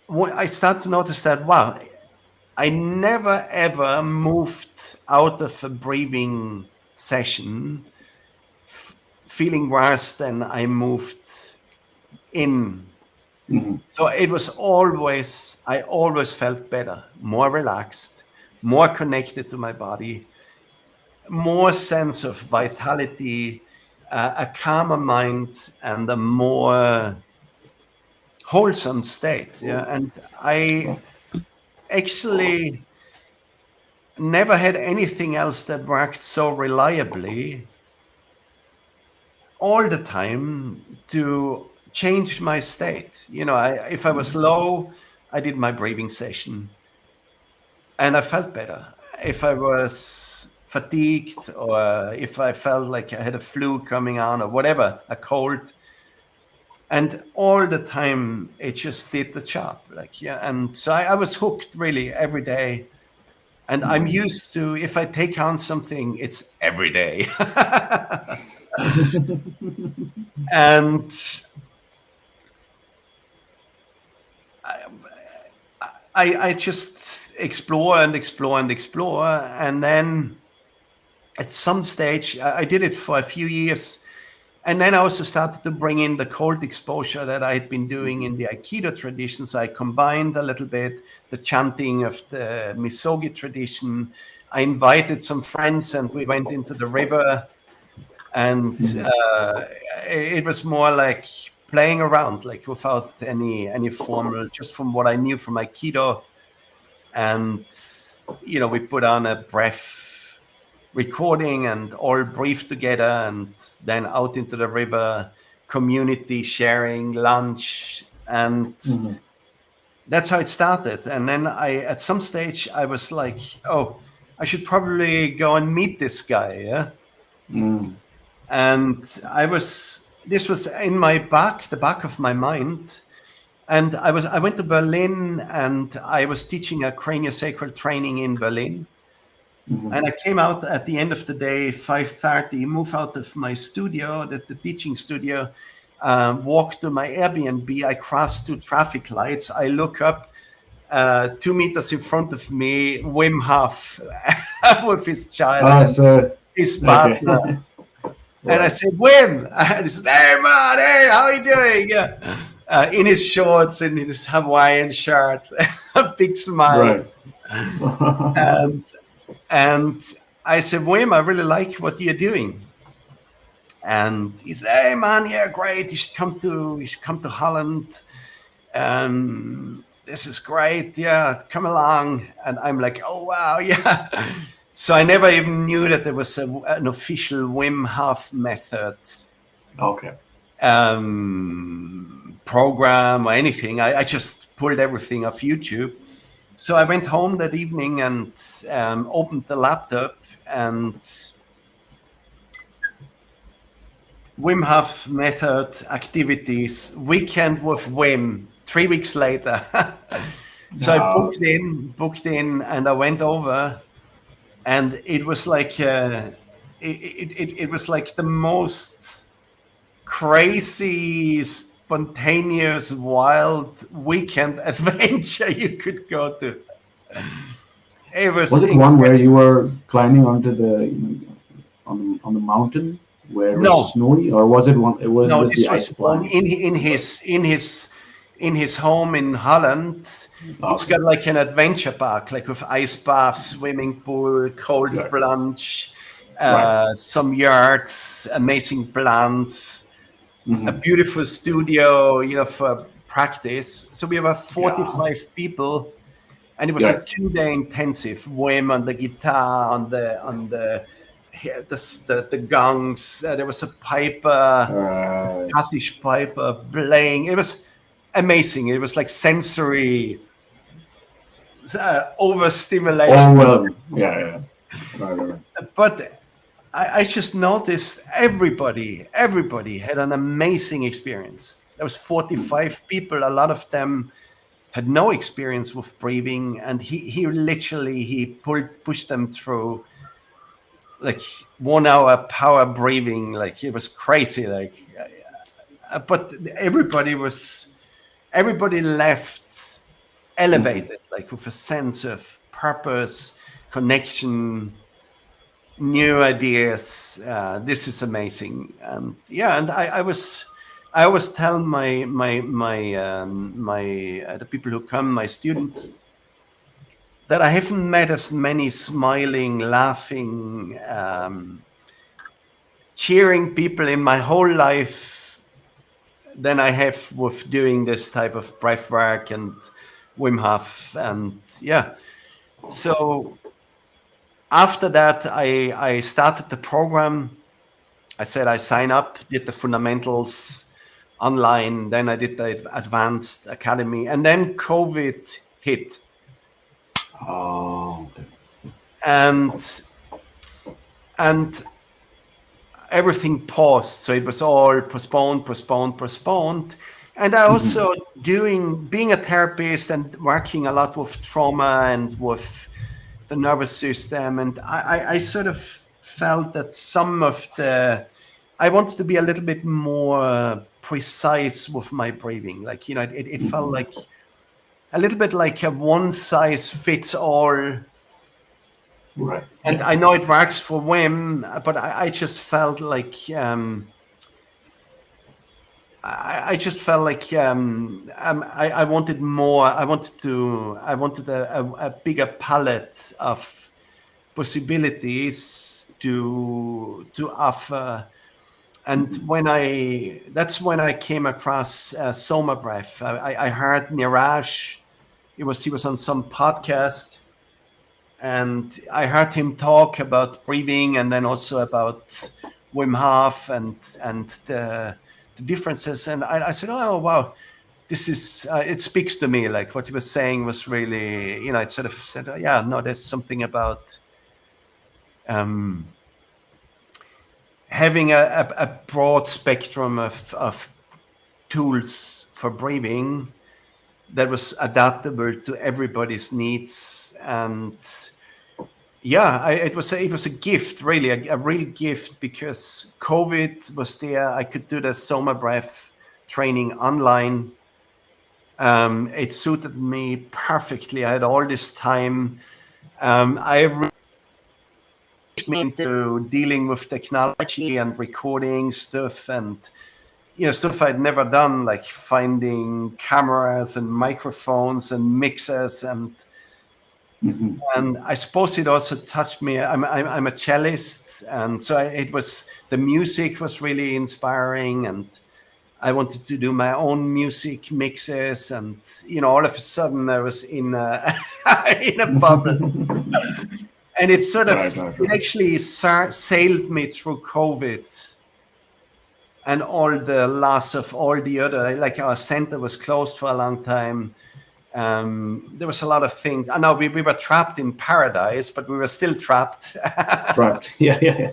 I started to notice that, wow, I never ever moved out of a breathing session feeling worse than I moved in. Hmm. So it was always, I always felt better, more relaxed, more connected to my body, more sense of vitality, a calmer mind, and a more wholesome state. Yeah. And I Right. actually never had anything else that worked so reliably all the time to change my state. If I was low, I did my breathing session and I felt better. If I was fatigued or if I felt like I had a flu coming on or whatever, a cold, and all the time it just did the job. Like, yeah. And so I was hooked really every day. And I'm used to, if I take on something, it's every day. And I just explore and explore and explore. And then at some stage, I did it for a few years. And then I also started to bring in the cold exposure that I had been doing in the Aikido traditions. I combined a little bit the chanting of the Misogi tradition. I invited some friends and we went into the river. And Hmm. it was more like playing around, like without any formal, just from what I knew from Aikido. And we put on a breath recording and all breathe together, and then out into the river, community sharing lunch, and Hmm. that's how it started. And then at some stage I was like, oh, I should probably go and meet this guy. Yeah. Mm. And this was in the back of my mind. And I went to Berlin and I was teaching a craniosacral training in Berlin. Hmm. And I came out at the end of the day, 5:30, move out of my studio, the teaching studio, walk to my Airbnb. I cross two traffic lights. I look up, 2 meters in front of me, Wim Hof with his child Ah, and so his okay. partner. And I Right. said, Wim. And he said, hey, man, hey, how are you doing? Yeah. In his shorts and in his Hawaiian shirt, a big smile. Right. And, and I said, Wim, I really like what you're doing. And he said, hey, man, yeah, great. You should come to Holland. This is great. Yeah, come along. And I'm like, oh, wow, yeah. So I never even knew that there was an official Wim Hof method Okay. program or anything. I just pulled everything off YouTube. So I went home that evening and opened the laptop, and Wim Hof method activities, weekend with Wim 3 weeks later. So I Uh, booked in, and I went over, and it was like it was like the most crazy, spontaneous, wild weekend adventure you could go to. It was was it one where incredible. you were climbing onto the on the mountain where it was No, snowy, or was it one? It was no, just the this ice was one blind. in his home in Holland. He's Okay, got like an adventure park, like with ice baths, swimming pool, cold right, plunge, right. some yards, amazing plants, a Hmm. beautiful studio, for practice. So we were Yeah, 45 people, and it was a right, 2-day intensive. Wim on the guitar, the gongs. There was a piper, right. Scottish piper playing. It was amazing. It was like sensory Oh overstimulation. well, yeah, yeah. Right, right, right. But I just noticed everybody had an amazing experience. There was 45 people. A lot of them had no experience with breathing, and he literally pushed them through like 1 hour power breathing. Like it was crazy. But everybody left Hmm. elevated, like with a sense of purpose, connection, new ideas. This is amazing. And yeah, and I always tell my the people who come, my students, that I haven't met as many smiling, laughing, cheering people in my whole life than I have with doing this type of breath work and Wim Hof. And yeah, so after that, I started the program. I said I sign up, did the fundamentals online, then I did the advanced academy, and then COVID hit, Oh, okay. and and everything paused. So it was all postponed. And I Hmm. also being a therapist and working a lot with trauma and with the nervous system. And I sort of felt that I wanted to be a little bit more precise with my breathing. Like, it felt Hmm. like a little bit like a one size fits all. Right. And Yeah. I know it works for Wim, but I just felt like, I just felt like I wanted more. I wanted a bigger palette of possibilities to offer. And Hmm. that's when I came across Soma Breath. I heard Niraj. He was on some podcast, and I heard him talk about breathing, and then also about Wim Hof and the differences. And I said, oh wow, this is it speaks to me. Like what he was saying was really, it sort of said, oh, yeah, no, there's something about um, having a broad spectrum of tools for breathing that was adaptable to everybody's needs. And yeah, it was a gift, really, a real gift, because COVID was there. I could do the Soma Breath training online. It suited me perfectly. I had all this time. I really me into dealing with technology and recording stuff, and stuff I'd never done, like finding cameras and microphones and mixers. Hmm. And I suppose it also touched me. I'm a cellist, and so it was, the music was really inspiring, and I wanted to do my own music mixes. And all of a sudden I was in a in a bubble, and it sort of Right, right, it right. actually sailed me through COVID and all the loss of all the other. Like, our center was closed for a long time. There was a lot of things. I know we were trapped in paradise, but we were still trapped. Trapped. Yeah, yeah, yeah.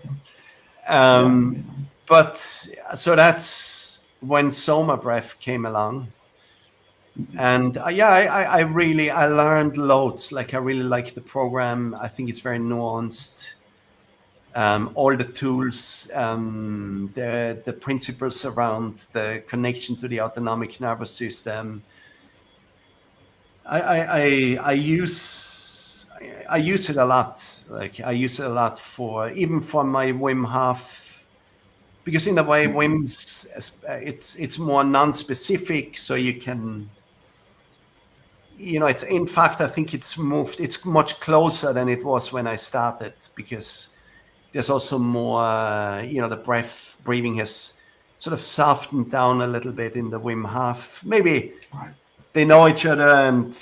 Yeah. um, but so that's when Soma Breath came along. And yeah, I really I learned loads. Like I really like the program. I think it's very nuanced. All the tools, the principles around the connection to the autonomic nervous system. I use I use it a lot. Like I use it a lot for even for my Wim Hof, because in a way Wim's it's more non-specific, so you can, it's, in fact, I think it's moved, it's much closer than it was when I started, because there's also more, the breathing has sort of softened down a little bit in the Wim Hof. Maybe Right. they know each other, and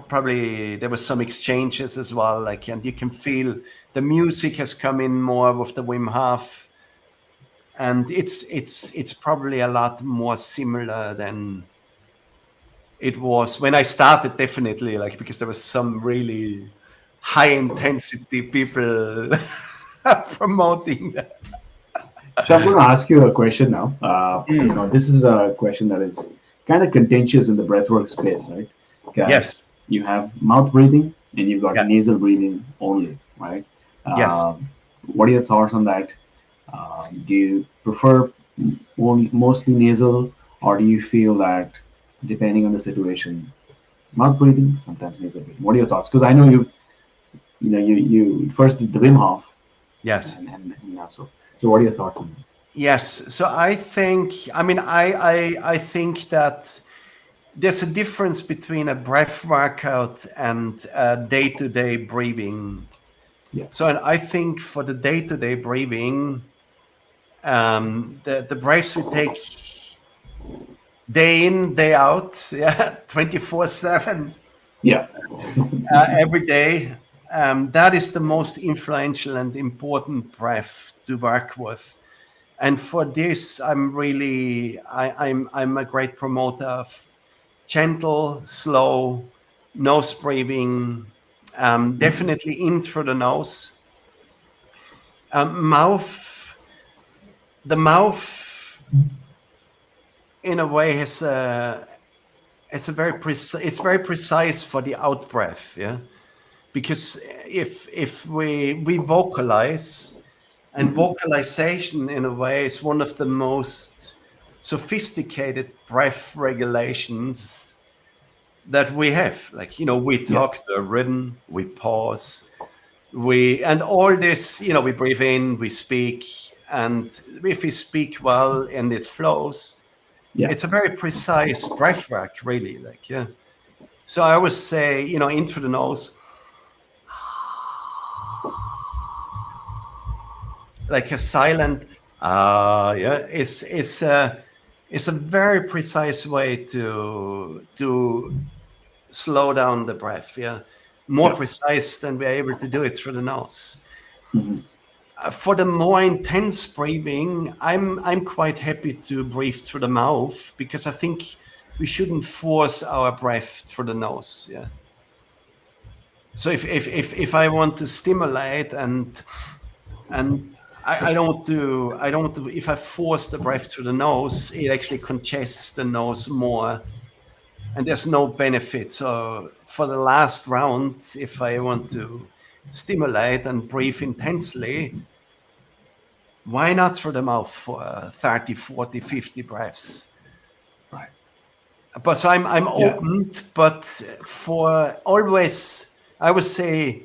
probably there was some exchanges as well. Like, and you can feel the music has come in more with the Wim Hof, and it's probably a lot more similar than it was when I started. Definitely, like, because there was some really high intensity people promoting that. So I'm going to ask you a question now. Mm, This is a question that is kind of contentious in the breathwork space, right? yes, Because you have mouth breathing and you've got yes, nasal breathing only, right? yes. What are your thoughts on that? Do you prefer mostly nasal, or do you feel that depending on the situation, mouth breathing, sometimes nasal breathing? What are your thoughts? Because I know you first did the Wim Hof, Yes. and so what are your thoughts on that? Yes. So I think, I mean, I think that there's a difference between a breath workout and day-to-day breathing. Yeah, So I think for the day-to-day breathing, the breaths we take day in, day out, yeah, 24/7, yeah, every day. That is the most influential and important breath to work with. And for this, I'm a great promoter of gentle, slow nose breathing, definitely in through the nose. Mouth, the mouth, in a way, has a it's very precise for the out breath, yeah. Because if we vocalize, and vocalization in a way is one of the most sophisticated breath regulations that we have. Like, we yeah, talk the rhythm, we pause, and all this, we breathe in, we speak, and if we speak well and it flows, yeah, it's a very precise breath work, really. Like, yeah. So I always say, in through the nose, like a silent yeah, is a very precise way to slow down the breath, yeah, more yeah. precise than we're able to do it through the nose. Mhm. For the more intense breathing, I'm quite happy to breathe through the mouth, because I think we shouldn't force our breath through the nose, yeah. So if I want to stimulate, and I don't want to, if I force the breath through the nose, it actually congests the nose more, and there's no benefit. So for the last round, if I want to stimulate and breathe intensely, why not through the mouth for 30, 40, 50 breaths? Right. But so I'm Yeah. open, but for always, I would say,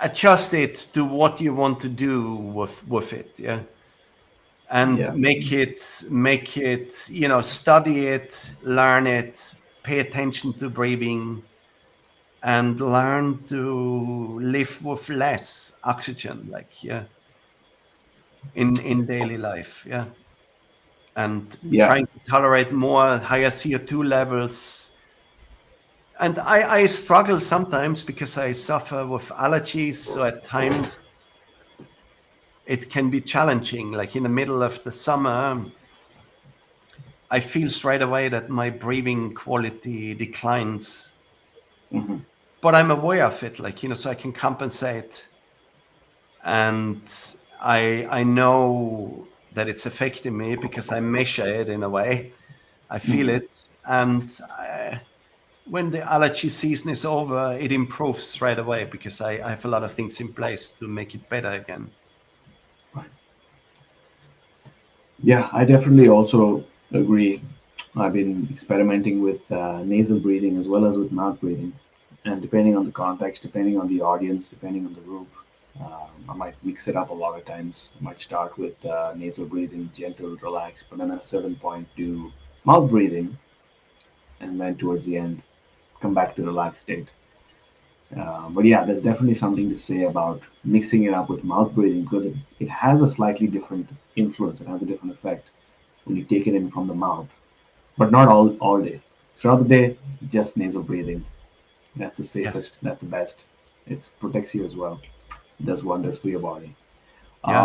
adjust it to what you want to do with it, yeah. And Yeah. make it, study it, learn it, pay attention to breathing, and learn to live with less oxygen, like, yeah, in daily life, yeah. And Yeah. trying to tolerate more higher CO2 levels. And I struggle sometimes because I suffer with allergies, so at times it can be challenging. Like in the middle of the summer, I feel straight away that my breathing quality declines, Hmm. but I'm aware of it, like, so I can compensate. And I know that it's affecting me because I measure it in a way. I feel Mhm. it, and when the allergy season is over, it improves straight away because I have a lot of things in place to make it better again. Right. Yeah, I definitely also agree. I've been experimenting with nasal breathing as well as with mouth breathing, and depending on the context, depending on the audience, depending on the group, I might mix it up a lot of times. I might start with nasal breathing, gentle, relaxed, but then at a certain point do mouth breathing, and then towards the end come back to relaxed state. But yeah, there's definitely something to say about mixing it up with mouth breathing because it has a slightly different influence. It has a different effect when you take it in from the mouth, but not all day. Throughout the day, just nasal breathing. That's the Yes. safest. That's the best. It protects you as well. It does wonders for your body. Yeah.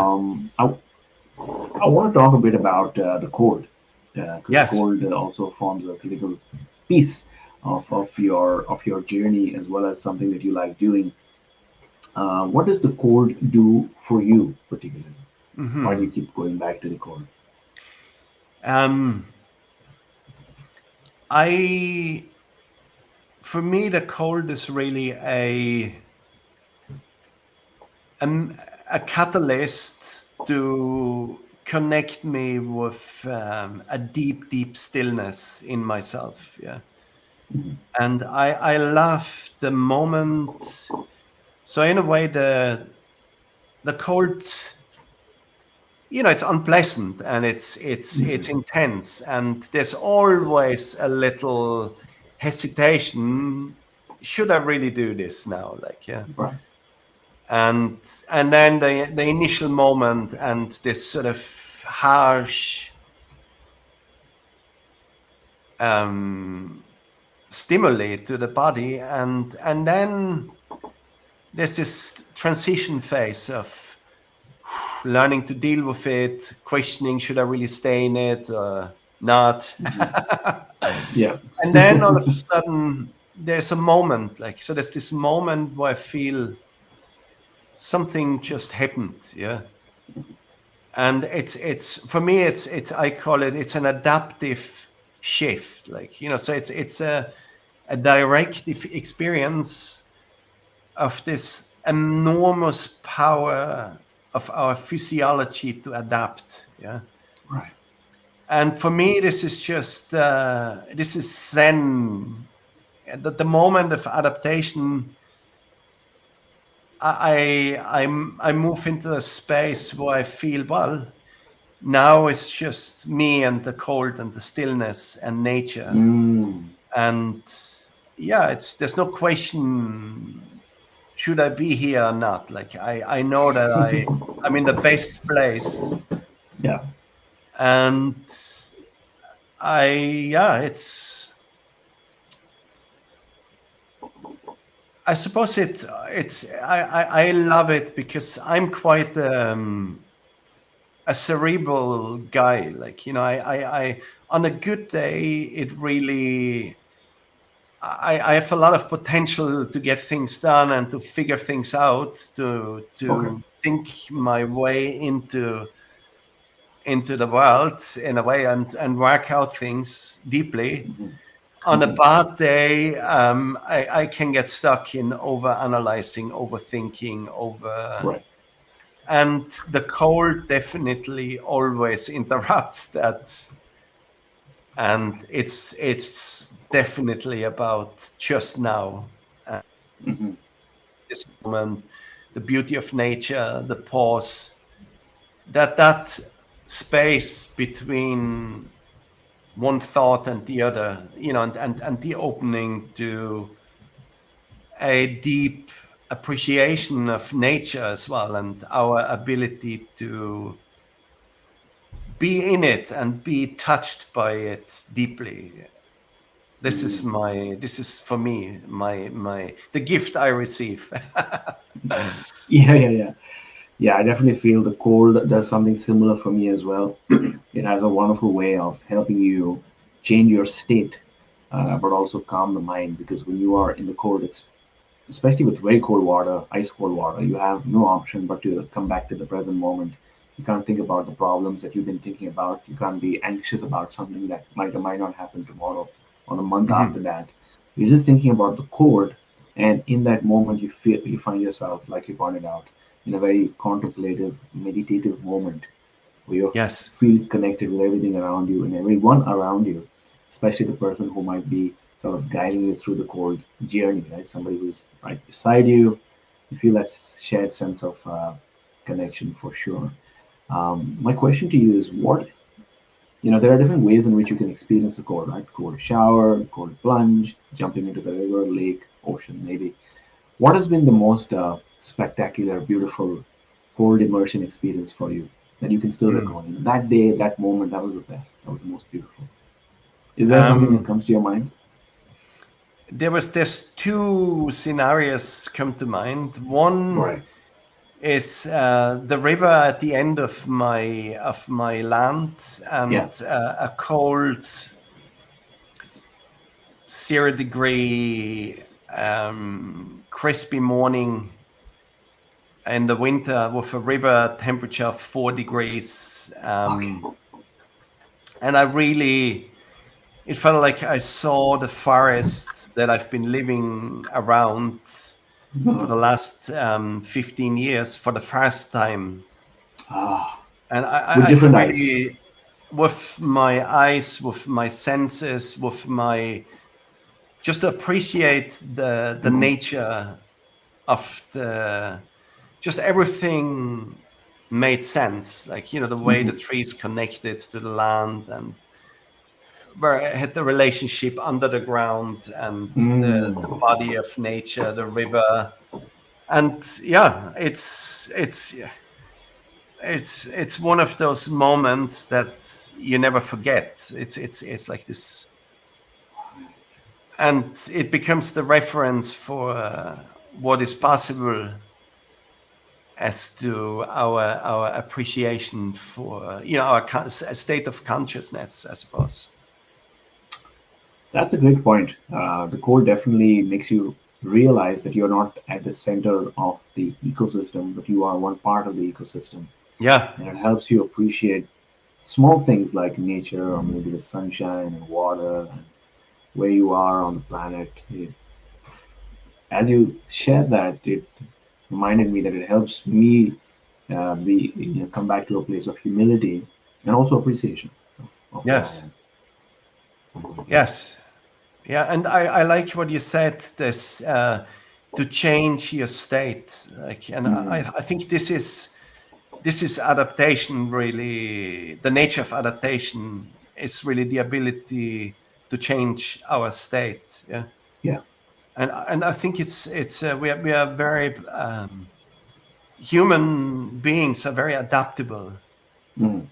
I want to talk a bit about the cold because the Yes. cold also forms a critical piece of your journey as well as something that you like doing. What does the cold do for you particularly? Why do you Hmm. keep going back to the cold? Um, I For me, the cold is really um, a catalyst to connect me with a deep, deep stillness in myself. Yeah, Mhm. and I love the moment. So in a way, the cold, it's unpleasant and it's Mhm. intense, and there's always a little hesitation. Should I really do this now? Like, yeah. Right. and and then the initial moment and this sort of harsh um, stimuli to the body, and then there's this transition phase of learning to deal with it, questioning should I really stay in it or not. Mhm. Yeah. And then all of a sudden there's a moment, like, so there's this moment where I feel something just happened. Yeah, and it's for me it's I call it, it's an adaptive shift, like, so it's a direct experience of this enormous power of our physiology to adapt. Yeah, Right. and for me this is just this is zen. The moment of adaptation, I move into a space where I feel, well, now it's just me and the cold and the stillness and nature. Mm. And yeah, there's no question, should I be here or not? Like, I know that I'm in the best place. Yeah. And yeah, I suppose I love it because I'm quite a cerebral guy. Like, I on a good day, it really, I have a lot of potential to get things done and to figure things out, Okay. to think my way into the world in a way, and work out things deeply. Mhm. On a Mhm. bad day, I can get stuck in over analyzing, overthinking, Right. and the cold definitely always interrupts that. And it's definitely about just now, Mhm. this moment, the beauty of nature, the pause, that space between one thought and the other, and the opening to a deep appreciation of nature as well, and our ability to be in it and be touched by it deeply. Mm. This is for me my the gift I receive. Yeah, yeah, yeah. Yeah, I definitely feel the cold does something similar for me as well. It has a wonderful way of helping you change your state, but also calm the mind because when you are in the cold, it's especially with very cold water, ice cold water, you have no option but to come back to the present moment You can't think about the problems that you've been thinking about. You can't be anxious about something that might or might not happen tomorrow or the month Mhm. after that. You're just thinking about the chord, and in that moment, you find yourself, like you pointed out, in a very contemplative, meditative moment where you Yes. feel connected with everything around you and everyone around you, especially the person who might be sort of guiding you through the chord journey, right? Somebody who's right beside you. You feel that shared sense of connection for sure. My question to you is what, there are different ways in which you can experience the cold, right? Cold shower, cold plunge, jumping into the river, lake, ocean, maybe. What has been the most spectacular, beautiful cold immersion experience for you that you can still Mm. recall? That day, that moment, that was the best. That was the most beautiful. Is there something that Um, comes to your mind? there's two scenarios come to mind. One Right. is the river at the end of my land, and Yeah. a cold 0 degree crispy morning in the winter with a river temperature of 4 degrees. Okay. And I really, it felt like I saw the forest that I've been living around for the last 15 years for the first time. Ah, And with I could different eyes. really, with my eyes, with my senses, with my, just appreciate the Mhm. nature of just everything made sense. Like, the way the Mhm. trees connected to the land, and where I had the relationship under the ground, and the Mm. body of nature, the river. And yeah, it's one of those moments that you never forget. It's like this, and it becomes the reference for what is possible as to our appreciation for our state of consciousness, I suppose. That's a great point. The cold definitely makes you realize that you're not at the center of the ecosystem, but you are one part of the ecosystem. Yeah. And it helps you appreciate small things like nature or maybe the sunshine and water and where you are on the planet. As you shared that, it reminded me that it helps me come back to a place of humility and also appreciation of where I Yes. am. Yes. Yeah, and I like what you said. This to change your state, like, and Mm, I think this is adaptation. Really, the nature of adaptation is really the ability to change our state. Yeah, yeah. and I think we are very human beings are very adaptable, Mm,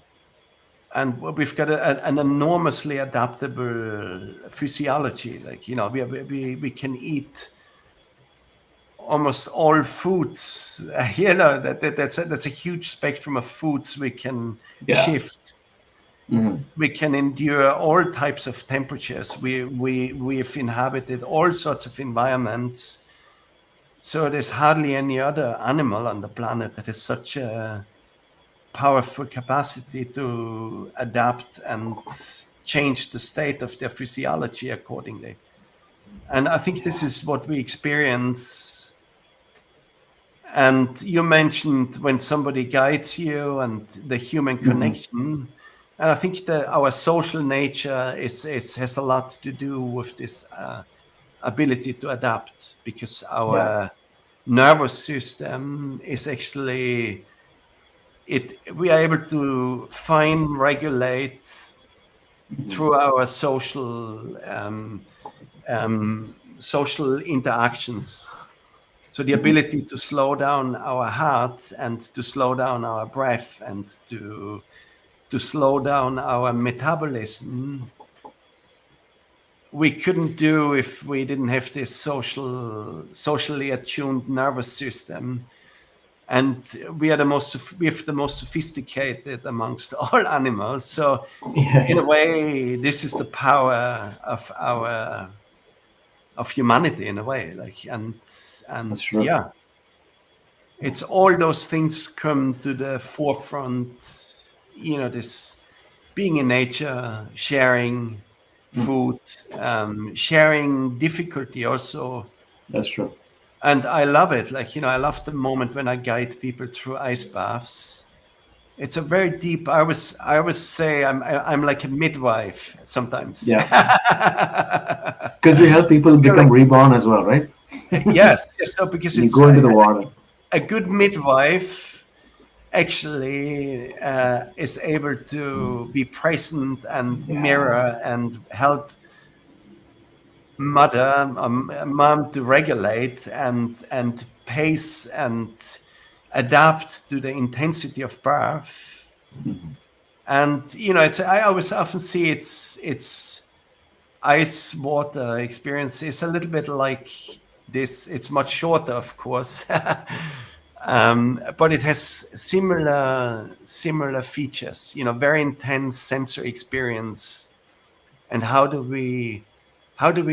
and we've got an enormously adaptable physiology. Like, we can eat almost all foods. That's a huge spectrum of foods we can yeah. shift. Mm, We can endure all types of temperatures. We've inhabited all sorts of environments. So there's hardly any other animal on the planet that has such a powerful capacity to adapt and change the state of their physiology accordingly. And I think this yeah. is what we experience. And you mentioned when somebody guides you and the human Mm, connection. And I think that our social nature has a lot to do with this ability to adapt, because yeah. our nervous system is actually it. We are able to fine regulate Mm, through our social interactions. So the mm, ability to slow down our heart, and to slow down our breath, and to slow down our metabolism, we couldn't do if we didn't have this socially attuned nervous system. And we have the most sophisticated amongst all animals. So yeah, in a yeah. way, this is the power of humanity, in a way. Like, and That's true. yeah, it's all those things come to the forefront. This being in nature, sharing Mm, food, sharing difficulty also. that's true. And I love it. Like, I love the moment when I guide people through ice baths. It's a very deep. I always say I'm like a midwife sometimes. Yeah, because you help people become Like, reborn as well, right? yes, yes. So because You it's go into the water. a good midwife actually is able to be present and Yeah. mirror and help mom to regulate and pace and adapt to the intensity of birth. Mhm. And it's I always often see it's ice water experience is a little bit like this. It's much shorter, of course, but it has similar features. Very intense sensory experience. And how do we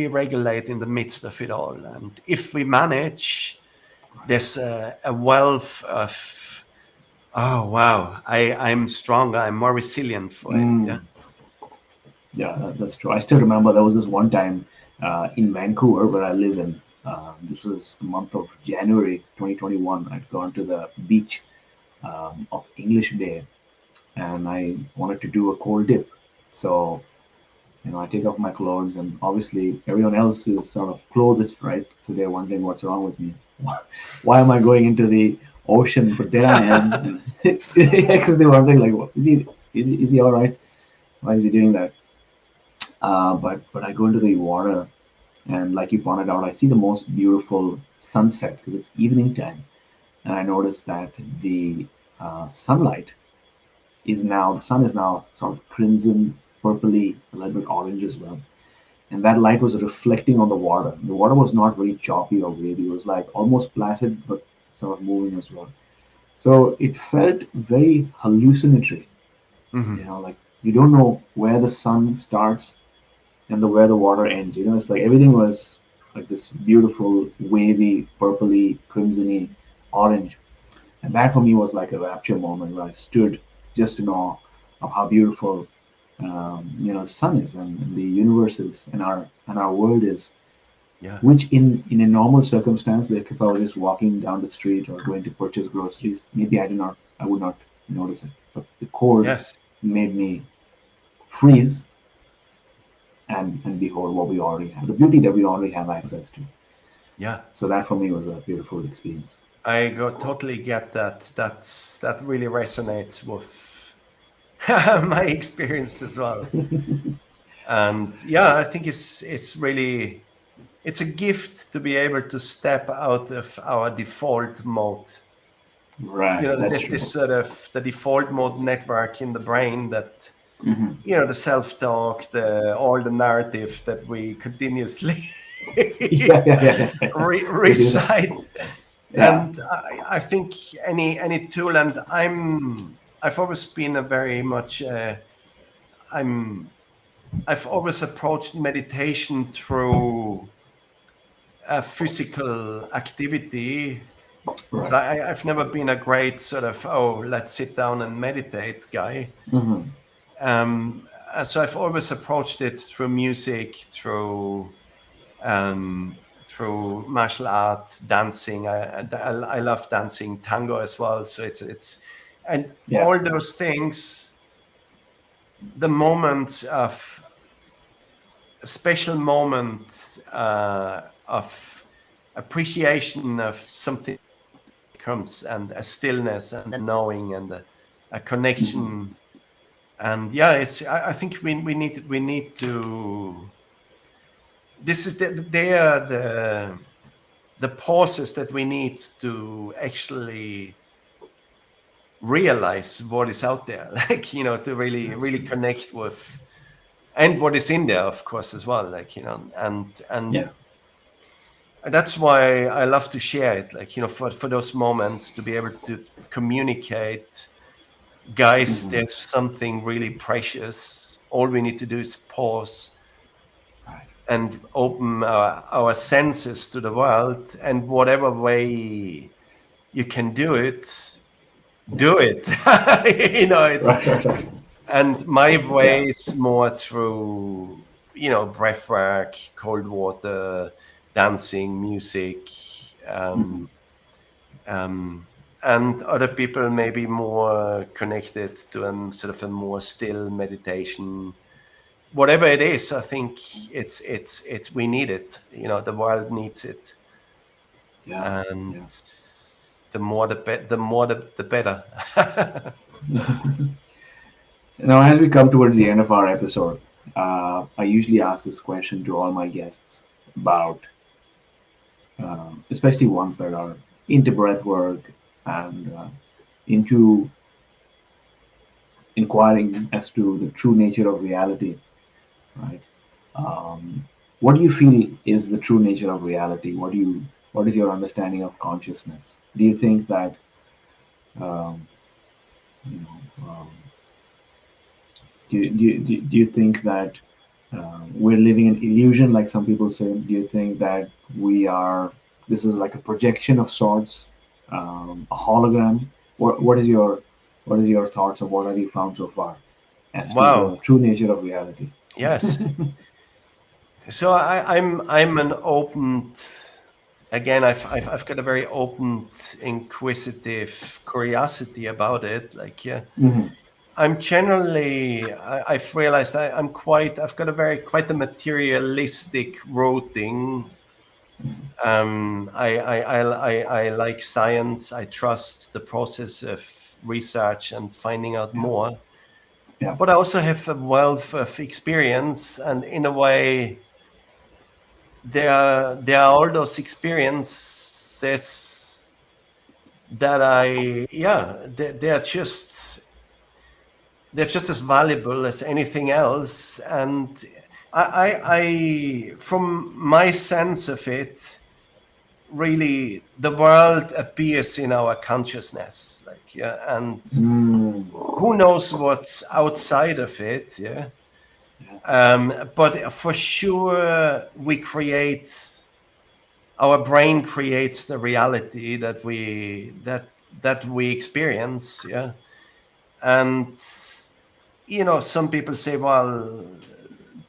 regulate in the midst of it all? And if we manage, there's a wealth of, oh wow, I'm stronger, I'm more resilient for it. Yeah. Mm. Yeah, that's true. I still remember there was this one time in Vancouver where I live in. This was the month of January 2021. I'd gone to the beach of English Bay and I wanted to do a cold dip. So, I take off my clothes and obviously everyone else is sort of clothed, right? So they're wondering what's wrong with me. Why am I going into the ocean? But there I am. Because they're wondering, like, is he all right? Why is he doing that? But I go into the water, and like you pointed out, I see the most beautiful sunset because it's evening time, and I notice that the sunlight the sun is now sort of crimson, purpley, a little bit orange as well, and that light was reflecting on the water. The water was not very choppy or wavy; it was like almost placid, but sort of moving as well. So it felt very hallucinatory. Hmm. Like you don't know where the sun starts and where the water ends. It's like everything was like this beautiful, wavy, purpley, crimsony, orange. And that for me was like a rapture moment where I stood just in awe of how beautiful, the sun is and the universe is and our world is. Yeah. Which in a normal circumstance, like if I was just walking down the street or going to purchase groceries, maybe I would not notice it. But the cold Yes. made me freeze and behold what we already have, the beauty that we already have access to. Yeah. So that for me was a beautiful experience. Totally get that. That really resonates with my experience as well. And yeah, I think it's really it's a gift to be able to step out of our default mode. Right, that's There's true. this sort of the default mode network in the brain that Hmm. the self-talk, the all the narrative that we continuously Yeah, yeah, yeah, yeah. We do that. recite. Yeah. And I think any tool, and I've always been a very much I'm I've always approached meditation through a physical activity. So Right. I've never been a great sort of, oh, let's sit down and meditate guy. Hmm. So I've always approached it through music, through martial art, dancing. I love dancing tango as well. So it's and Yeah. all those things, the moments of a special moment of appreciation of something comes, and a stillness and a knowing and a Hmm. connection. And yeah, I think we need to, this is they are the pauses that we need to actually realize what is out there, like, to really That's really true. connect with, and what is in there, of course, as well, like, and Yeah. that's why I love to share it, like, for those moments to be able to communicate, guys, Hmm. there's something really precious. All we need to do is pause Right. and open our senses to the world, and whatever way you can do it, do it. It's Right, right, right. and my way Yeah. is more through breath work, cold water, dancing, music, Hmm. um, um, and other people may be more connected to sort of a more still meditation. Whatever it is, I think it's we need it. The world needs it, Yeah. and Yeah. the more the better. Now, as we come towards the end of our episode, I usually ask this question to all my guests about, especially ones that are into breath work and into inquiring as to the true nature of reality, right? Um, what do you feel is the true nature of reality? What is your understanding of consciousness? Do you think that um, you know, do you think that we're living in illusion, like some people say? Do you think that this is like a projection of sorts, a hologram? What is your thoughts, or what have you found so far as to Wow. the true nature of reality? Yes. So I'm an open. Again, I've got a very open, inquisitive curiosity about it. Like, yeah, Hmm. I'm generally I've realized I've got a very quite a materialistic routing. I like science. I trust the process of research and finding out Yeah, more. yeah, But I also have a wealth of experience, and in a way, there are all those experiences that they're just as valuable as anything else. And from my sense of it, really the world appears in our consciousness, like, yeah, and mm, who knows what's outside of it, yeah. yeah, But for sure our brain creates the reality that we experience, yeah. And some people say, well,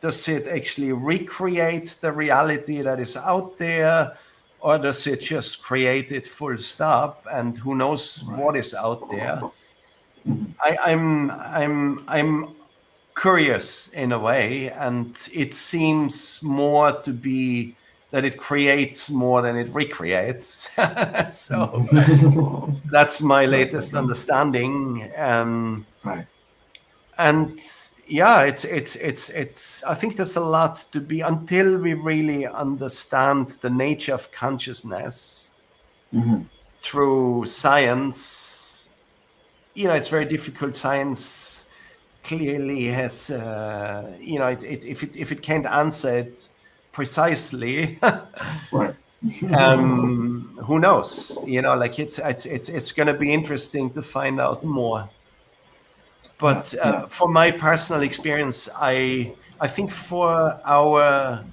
does it actually recreate the reality that is out there, or does it just create it full stop, and who knows right. what is out there? Mhm. I'm curious in a way, and it seems more to be that it creates more than it recreates. So that's my Right, right, latest right, understanding. right. And yeah, it's I think there's a lot to be until we really understand the nature of consciousness Hmm. through science. It's very difficult. Science clearly has if it can't answer it precisely. Right. Who knows? Like, it's going to be interesting to find out more. Yeah, But yeah. from my personal experience, I think for our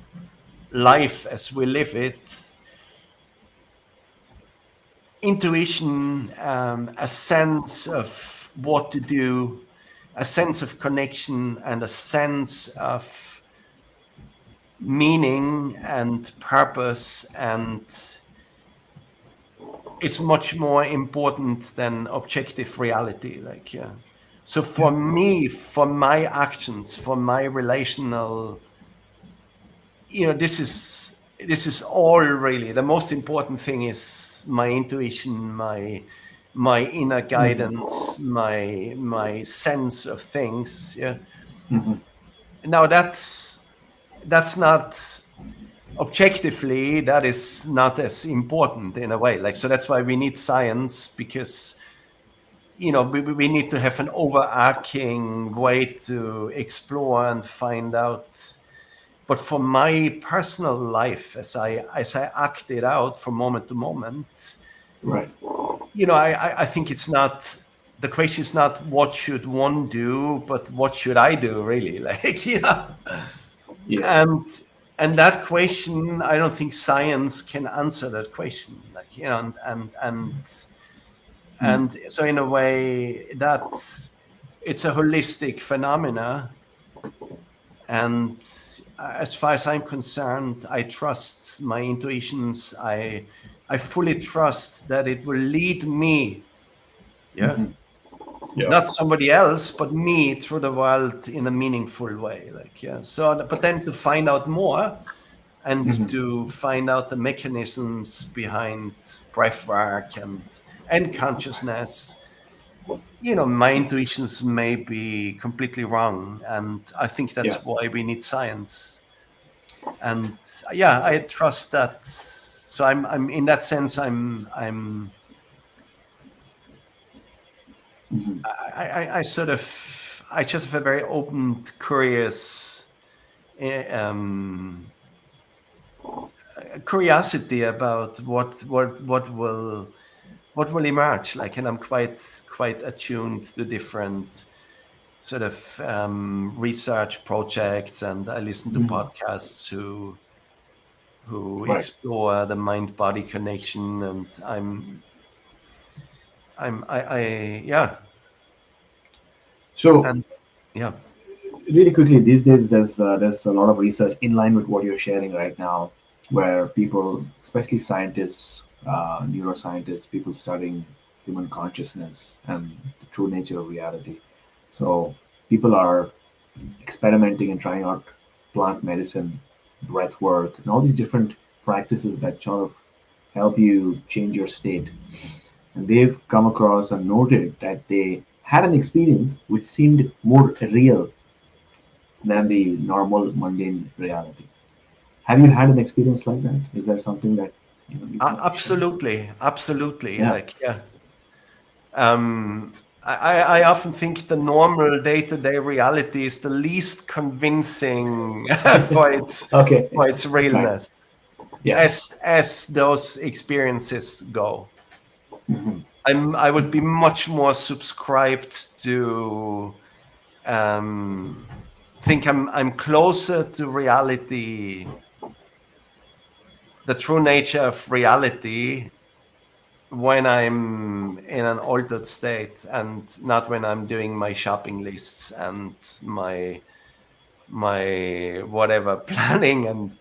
life as we live it, intuition, a sense of what to do, a sense of connection, and a sense of meaning and purpose, and it's much more important than objective reality. Like, yeah. So for Yeah. me, for my actions, for my relational, this is all really the most important thing is my intuition, my inner Hmm. guidance, my sense of things. Yeah. Hmm. Now that's not objectively, that is not as important in a way. Like, so that's why we need science, because we need to have an overarching way to explore and find out. But for my personal life, as I act it out from moment to moment, Right. I think it's not, the question is not what should one do, but what should I do, really. Like, Yeah. and that question, I don't think science can answer that question. Like, Mm. And so in a way that it's a holistic phenomena. And as far as I'm concerned, I trust my intuitions. I fully trust that it will lead me, yeah, Hmm. Yeah. not somebody else, but me through the world in a meaningful way. Like, yeah. So, but then to find out more and Hmm. to find out the mechanisms behind breathwork and consciousness, my intuitions may be completely wrong, and I think Yeah. that's why we need science. And yeah, I trust that. So I'm in that sense, Hmm. I sort of, I just have a very open, curious, eh, um, curiosity about what will emerge. Like, and I'm quite attuned to different sort of research projects, and I listen to Hmm. podcasts who Right. explore the mind body connection, and yeah, So and yeah. really quickly, these days there's a lot of research in line with what you're sharing right now, where people, especially scientists, neuroscientists, people studying human consciousness and the true nature of reality. So people are experimenting and trying out plant medicine, breath work, and all these different practices that sort of help you change your state. And they've come across and noted that they had an experience which seemed more real than the normal mundane reality. Have you had an experience like that? Is there something that you'd like to share? Absolutely, Yeah. like, yeah. I often think the normal day-to-day reality is the least convincing for its Okay. for its Right. realness, Yeah. as those experiences go. Hmm. I would be much more subscribed to um, think I'm closer to reality, the true nature of reality, when I'm in an altered state, and not when I'm doing my shopping lists and my whatever planning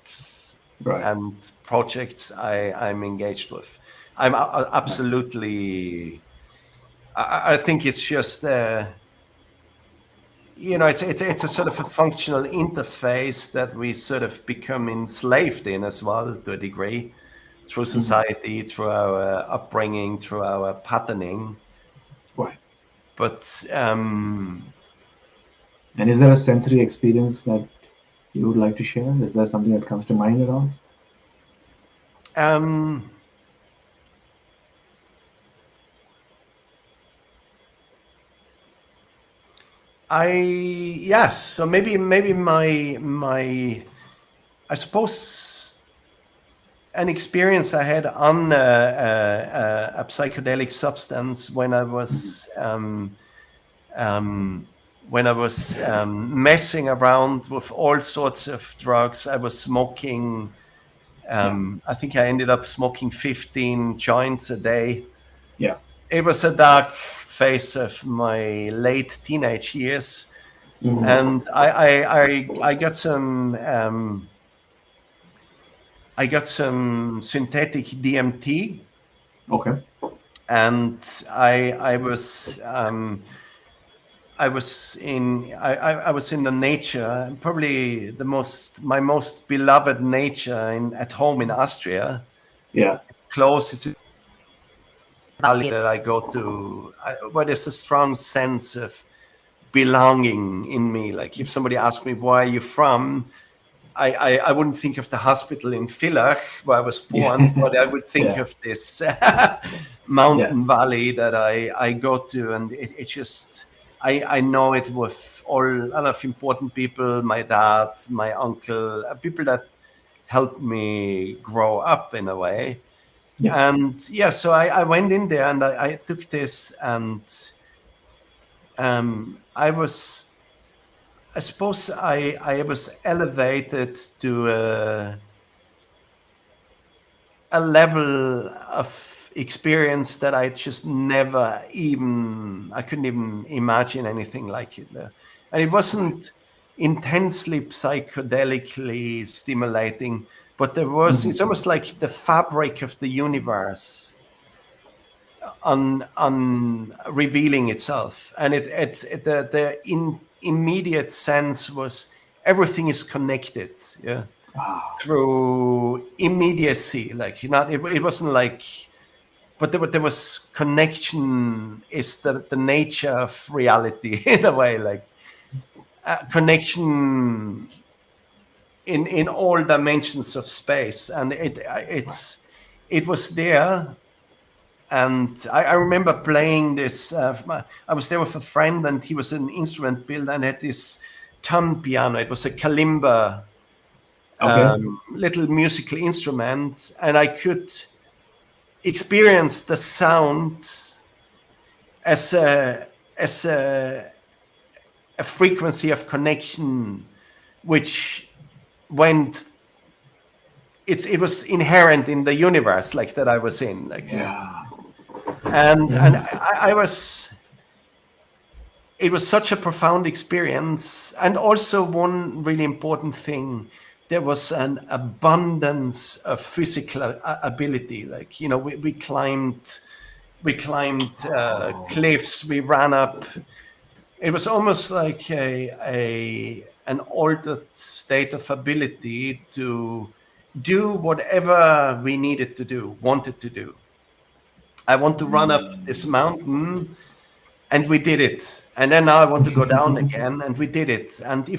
Right. and projects I'm engaged with. I'm Right. absolutely. I think it's just it's a sort of a functional interface that we sort of become enslaved in as well, to a degree, through Hmm. society, through our upbringing, through our patterning. Right. But And is there a sensory experience that you would like to share? Is there something that comes to mind at all? um, I yes, so maybe my I suppose an experience I had on a psychedelic substance um, when I was messing around with all sorts of drugs. I was smoking. Yeah. I think I ended up smoking 15 joints a day. Yeah. It was a dark phase of my late teenage years, Hmm. and I got some synthetic DMT, Okay. and I was in the nature, probably my most beloved nature at home in Austria. Yeah. Close, it's a valley that I go to, where there's a strong sense of belonging in me. Like, if somebody asks me, where are you from? I wouldn't think of the hospital in Villach where I was born, Yeah. but I would think Yeah. of this Yeah. mountain valley that I go to, and it just, I know it with all a lot of important people, my dad, my uncle, people that helped me grow up in a way. Yeah. And yeah, so I went in there, and I took this, and I suppose I was elevated to a level of experience that I just never even, I couldn't even imagine anything like it. And it Right. wasn't intensely psychedelically stimulating, but there was, Hmm. it's almost like the fabric of the universe on revealing itself. And the immediate sense was everything is connected. Yeah. Ah, Through immediacy, like not, it wasn't like, but there was connection is the nature of reality in a way, like connection in all dimensions of space, and right. it was there. And I remember playing this. I was there with a friend, and he was an instrument builder and had this ton piano. It was a kalimba, Okay. little musical instrument, and I could experience the sound as a frequency of connection, which went. It was inherent in the universe, like that I was in, like Yeah. and Yeah. I was. It was such a profound experience, and also one really important thing. There was an abundance of physical ability. Like we climbed Oh. cliffs, we ran up. It was almost like an altered state of ability to do whatever we needed to do, wanted to do. I want to run up this mountain, and we did it. And then now I want to go down again, and we did it. And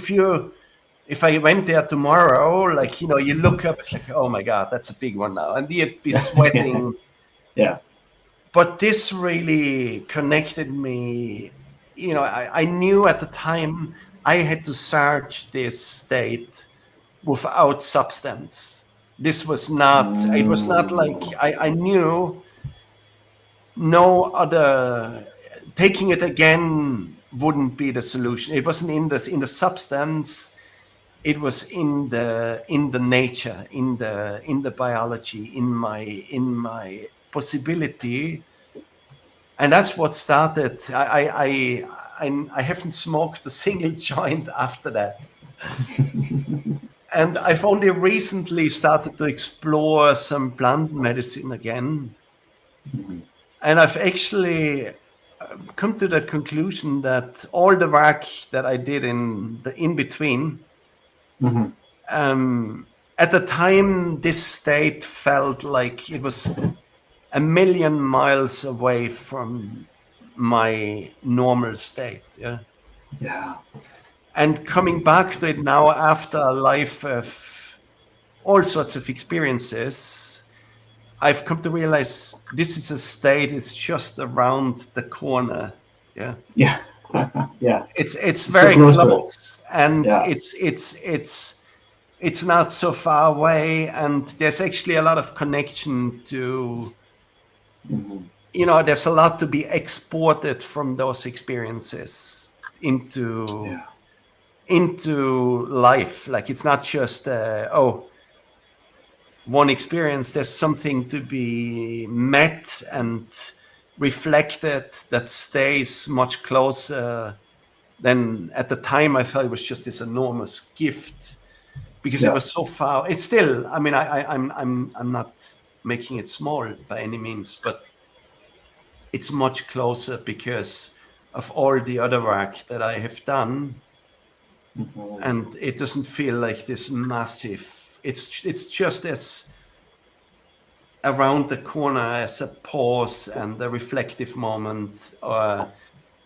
if I went there tomorrow, like you look up, it's like, oh my God, that's a big one now, and you'd be sweating. Yeah. But this really connected me. I knew at the time I had to search this state without substance. This was not, it was not like Mm. I knew no other, taking it again wouldn't be the solution. It wasn't in the substance, it was in the nature, in the biology, in my possibility. And that's what started. I haven't smoked a single joint after that, and I've only recently started to explore some plant medicine again. Mhm. And I've actually come to the conclusion that all the work that I did in the in between, Mhm. um, at the time, this state felt like it was a million miles away from my normal state. Yeah. Yeah. And coming back to it now after a life of all sorts of experiences, I've come to realize this is a state, it's just around the corner. Yeah. Yeah. Yeah. It's So very close to it. close, and Yeah. it's not so far away, and there's actually a lot of connection to, Mhm. there's a lot to be exported from those experiences into Yeah. into life. Like it's not just one experience. There's something to be met and reflected that stays much closer than at the time. I felt it was just this enormous gift because it Yeah. was so far. It's still, I mean, I'm not making it small by any means, but it's much closer because of all the other work that I have done, Mhm. and it doesn't feel like this massive. It's just as around the corner as a pause and a reflective moment, or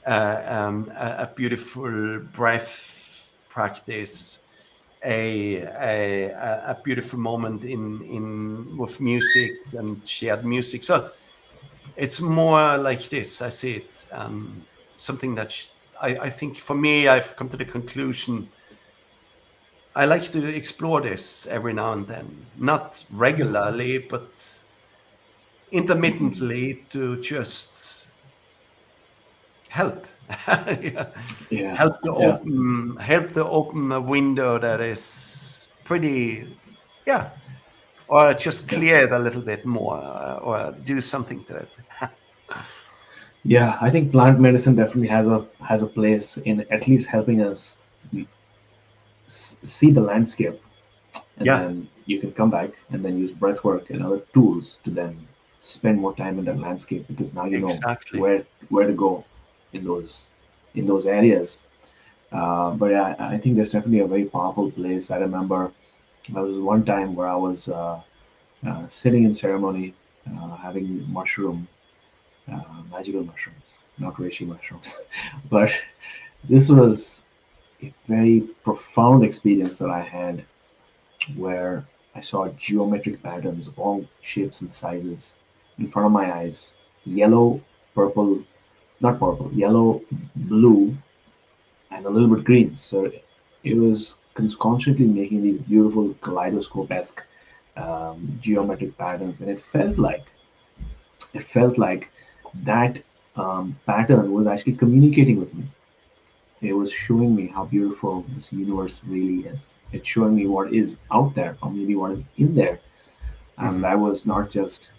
a beautiful breath practice, a beautiful moment in with music and shared music. So it's more like this. I see it. Something that I think for me, I've come to the conclusion. I like to explore this every now and then, not regularly, but Mhm. intermittently, to just help. Yeah. Yeah. Yeah. Help to open a window that is pretty, yeah, or just clear it definitely. a little bit more, or do something to it. Yeah, I think plant medicine definitely has a place in at least helping us see the landscape, and Yeah, then you can come back and then use breathwork and other tools to then spend more time in that landscape, because now you know exactly. where to go in those areas. But yeah, I think there's definitely a very powerful place. I remember there was one time where I was sitting in ceremony, having magical mushrooms, not reishi mushrooms, but this was a very profound experience that I had, where I saw geometric patterns of all shapes and sizes in front of my eyes: yellow, purple, not purple, yellow, blue, and a little bit green. So it was constantly making these beautiful kaleidoscope esque geometric patterns, and it felt like that pattern was actually communicating with me. It was showing me how beautiful this universe really is. It's showing me what is out there, or maybe what is in there. And Hmm. that was not just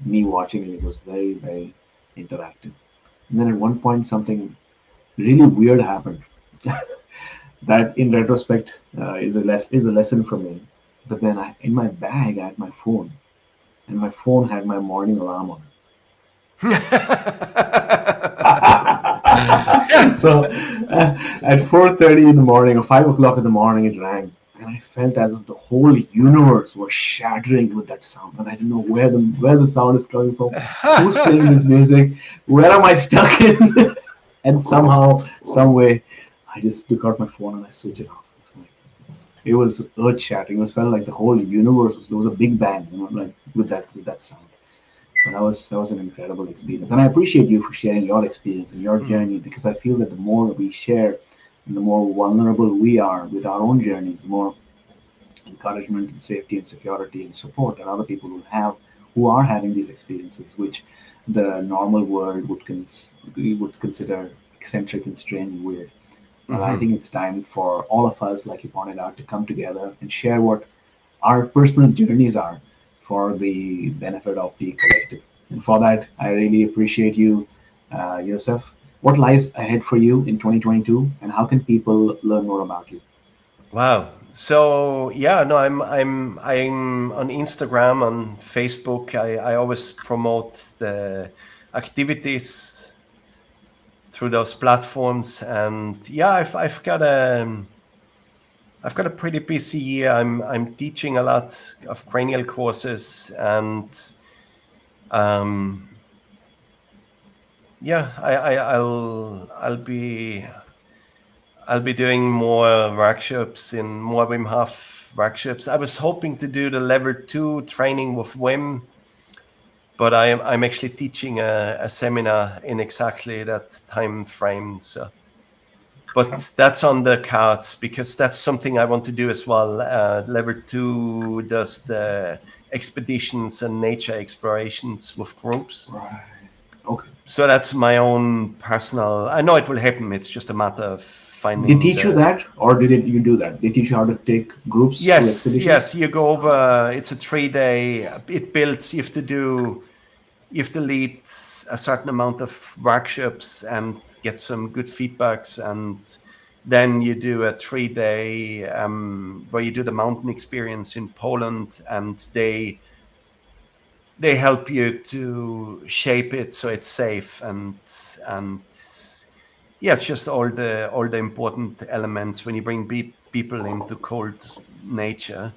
me watching it, it was very, very interactive. And then at one point, something really weird happened that, in retrospect, is a lesson for me. But then in my bag, I had my phone, and my phone had my morning alarm on it. So at 4:30 in the morning, or 5 o'clock in the morning, it rang, and I felt as if the whole universe was shattering with that sound, and I didn't know where the sound is coming from, who's playing this music, where am I stuck in, and somehow, some way, I just took out my phone and I switched it off. It was earth shattering. It was felt like the whole universe was, there was a big bang, like with that sound. But that was an incredible experience, and I appreciate you for sharing your experience and your Mm. journey, because I feel that the more we share, and the more vulnerable we are with our own journeys, the more encouragement and safety and security and support that other people who are having these experiences, which the normal world would consider eccentric and strange and weird. Well, I Hmm. think it's time for all of us, like you pointed out, to come together and share what our personal journeys are, for the benefit of the collective. And for that, I really appreciate you, Josef. What lies ahead for you in 2022, and how can people learn more about you? Wow. So yeah, no, I'm on Instagram, on Facebook. I always promote the activities through those platforms, and yeah, I've got a pretty busy year. I'm teaching a lot of cranial courses, and um, yeah, I'll be doing more workshops, in more Wim Hof workshops. I was hoping to do the level 2 training with Wim, but I'm actually teaching a seminar in exactly that time frame. So, but that's on the cards because that's something I want to do as well. Level 2 does the expeditions and nature explorations with groups. Right. Okay. So that's my own personal. I know it will happen. It's just a matter of They finding teach you the. that, or you do that? They teach you how to take groups to Yes, expeditions. yes. You go over. It's a 3 day. It builds. You have to do. You have to lead a certain amount of workshops and get some good feedbacks, and then you do a 3 day where you do the mountain experience in Poland, and they help you to shape it so it's safe, and yeah, it's just all the important elements when you bring people into cold nature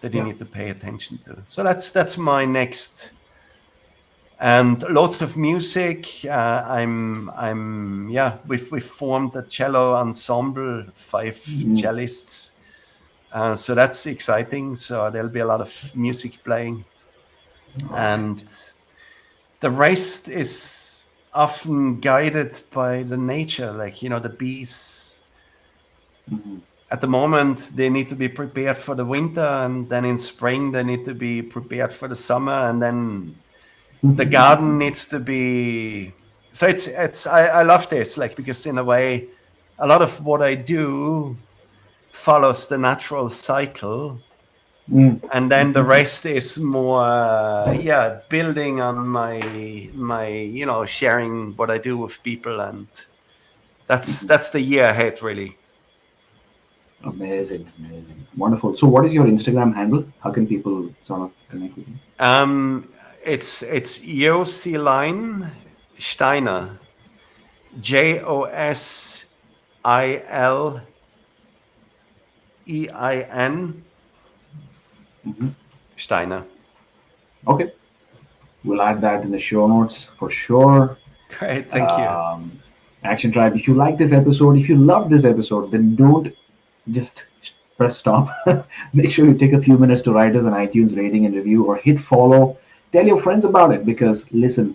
that you Yeah. need to pay attention to. So that's my next, and lots of music. I'm yeah. We've formed a cello ensemble, 5 cellists. So that's exciting. So there'll be a lot of music playing, All right. and the rest is often guided by the nature, like the bees. Mm-hmm. At the moment, they need to be prepared for the winter, and then in spring they need to be prepared for the summer, and then the garden needs to be. So it's I love this, like, because in a way, a lot of what I do follows the natural cycle, Mm. and then the rest is more yeah, building on my sharing what I do with people, and Mhm. that's the year ahead really. Amazing, amazing, wonderful. So, what is your Instagram handle? How can people sort of connect with you? It's Joseline Steiner, Josilin Hmm. Steiner. Okay, we'll add that in the show notes for sure. Great, thank you. Um, Action Tribe, if you like this episode, if you love this episode, then don't just press stop. Make sure you take a few minutes to write us an iTunes rating and review or hit follow. Tell your friends about it because listen,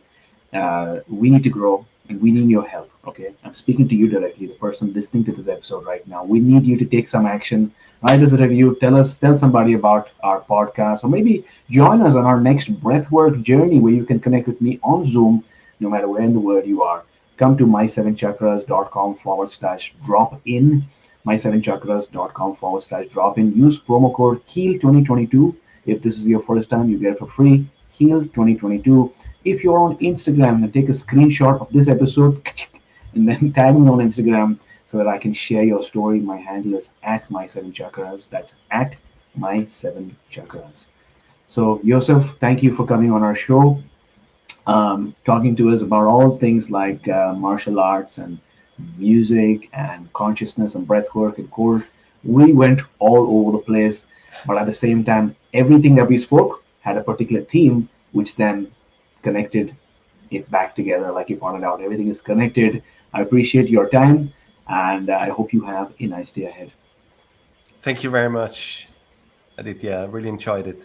we need to grow and we need your help. Okay, I'm speaking to you directly, the person listening to this episode right now. We need you to take some action. Write us a review. Tell somebody about our podcast, or maybe join us on our next breathwork journey where you can connect with me on Zoom, no matter where in the world you are. Come to my7chakras.com/drop in, my7chakras.com/drop in. Use promo code HEAL2022. If this is your first time, you get it for free. HEAL2022. If you're on Instagram, then take a screenshot of this episode and then tag me on Instagram so that I can share your story. My handle is at my7chakras. That's at my7chakras. So, Josef, thank you for coming on our show, talking to us about all things like martial arts and music and consciousness and breath work and core. We went all over the place, but at the same time, everything that we spoke had a particular theme, which then connected it back together. Like you pointed out, everything is connected. I appreciate your time, and I hope you have a nice day ahead. Thank you very much, Aditya. I really enjoyed it.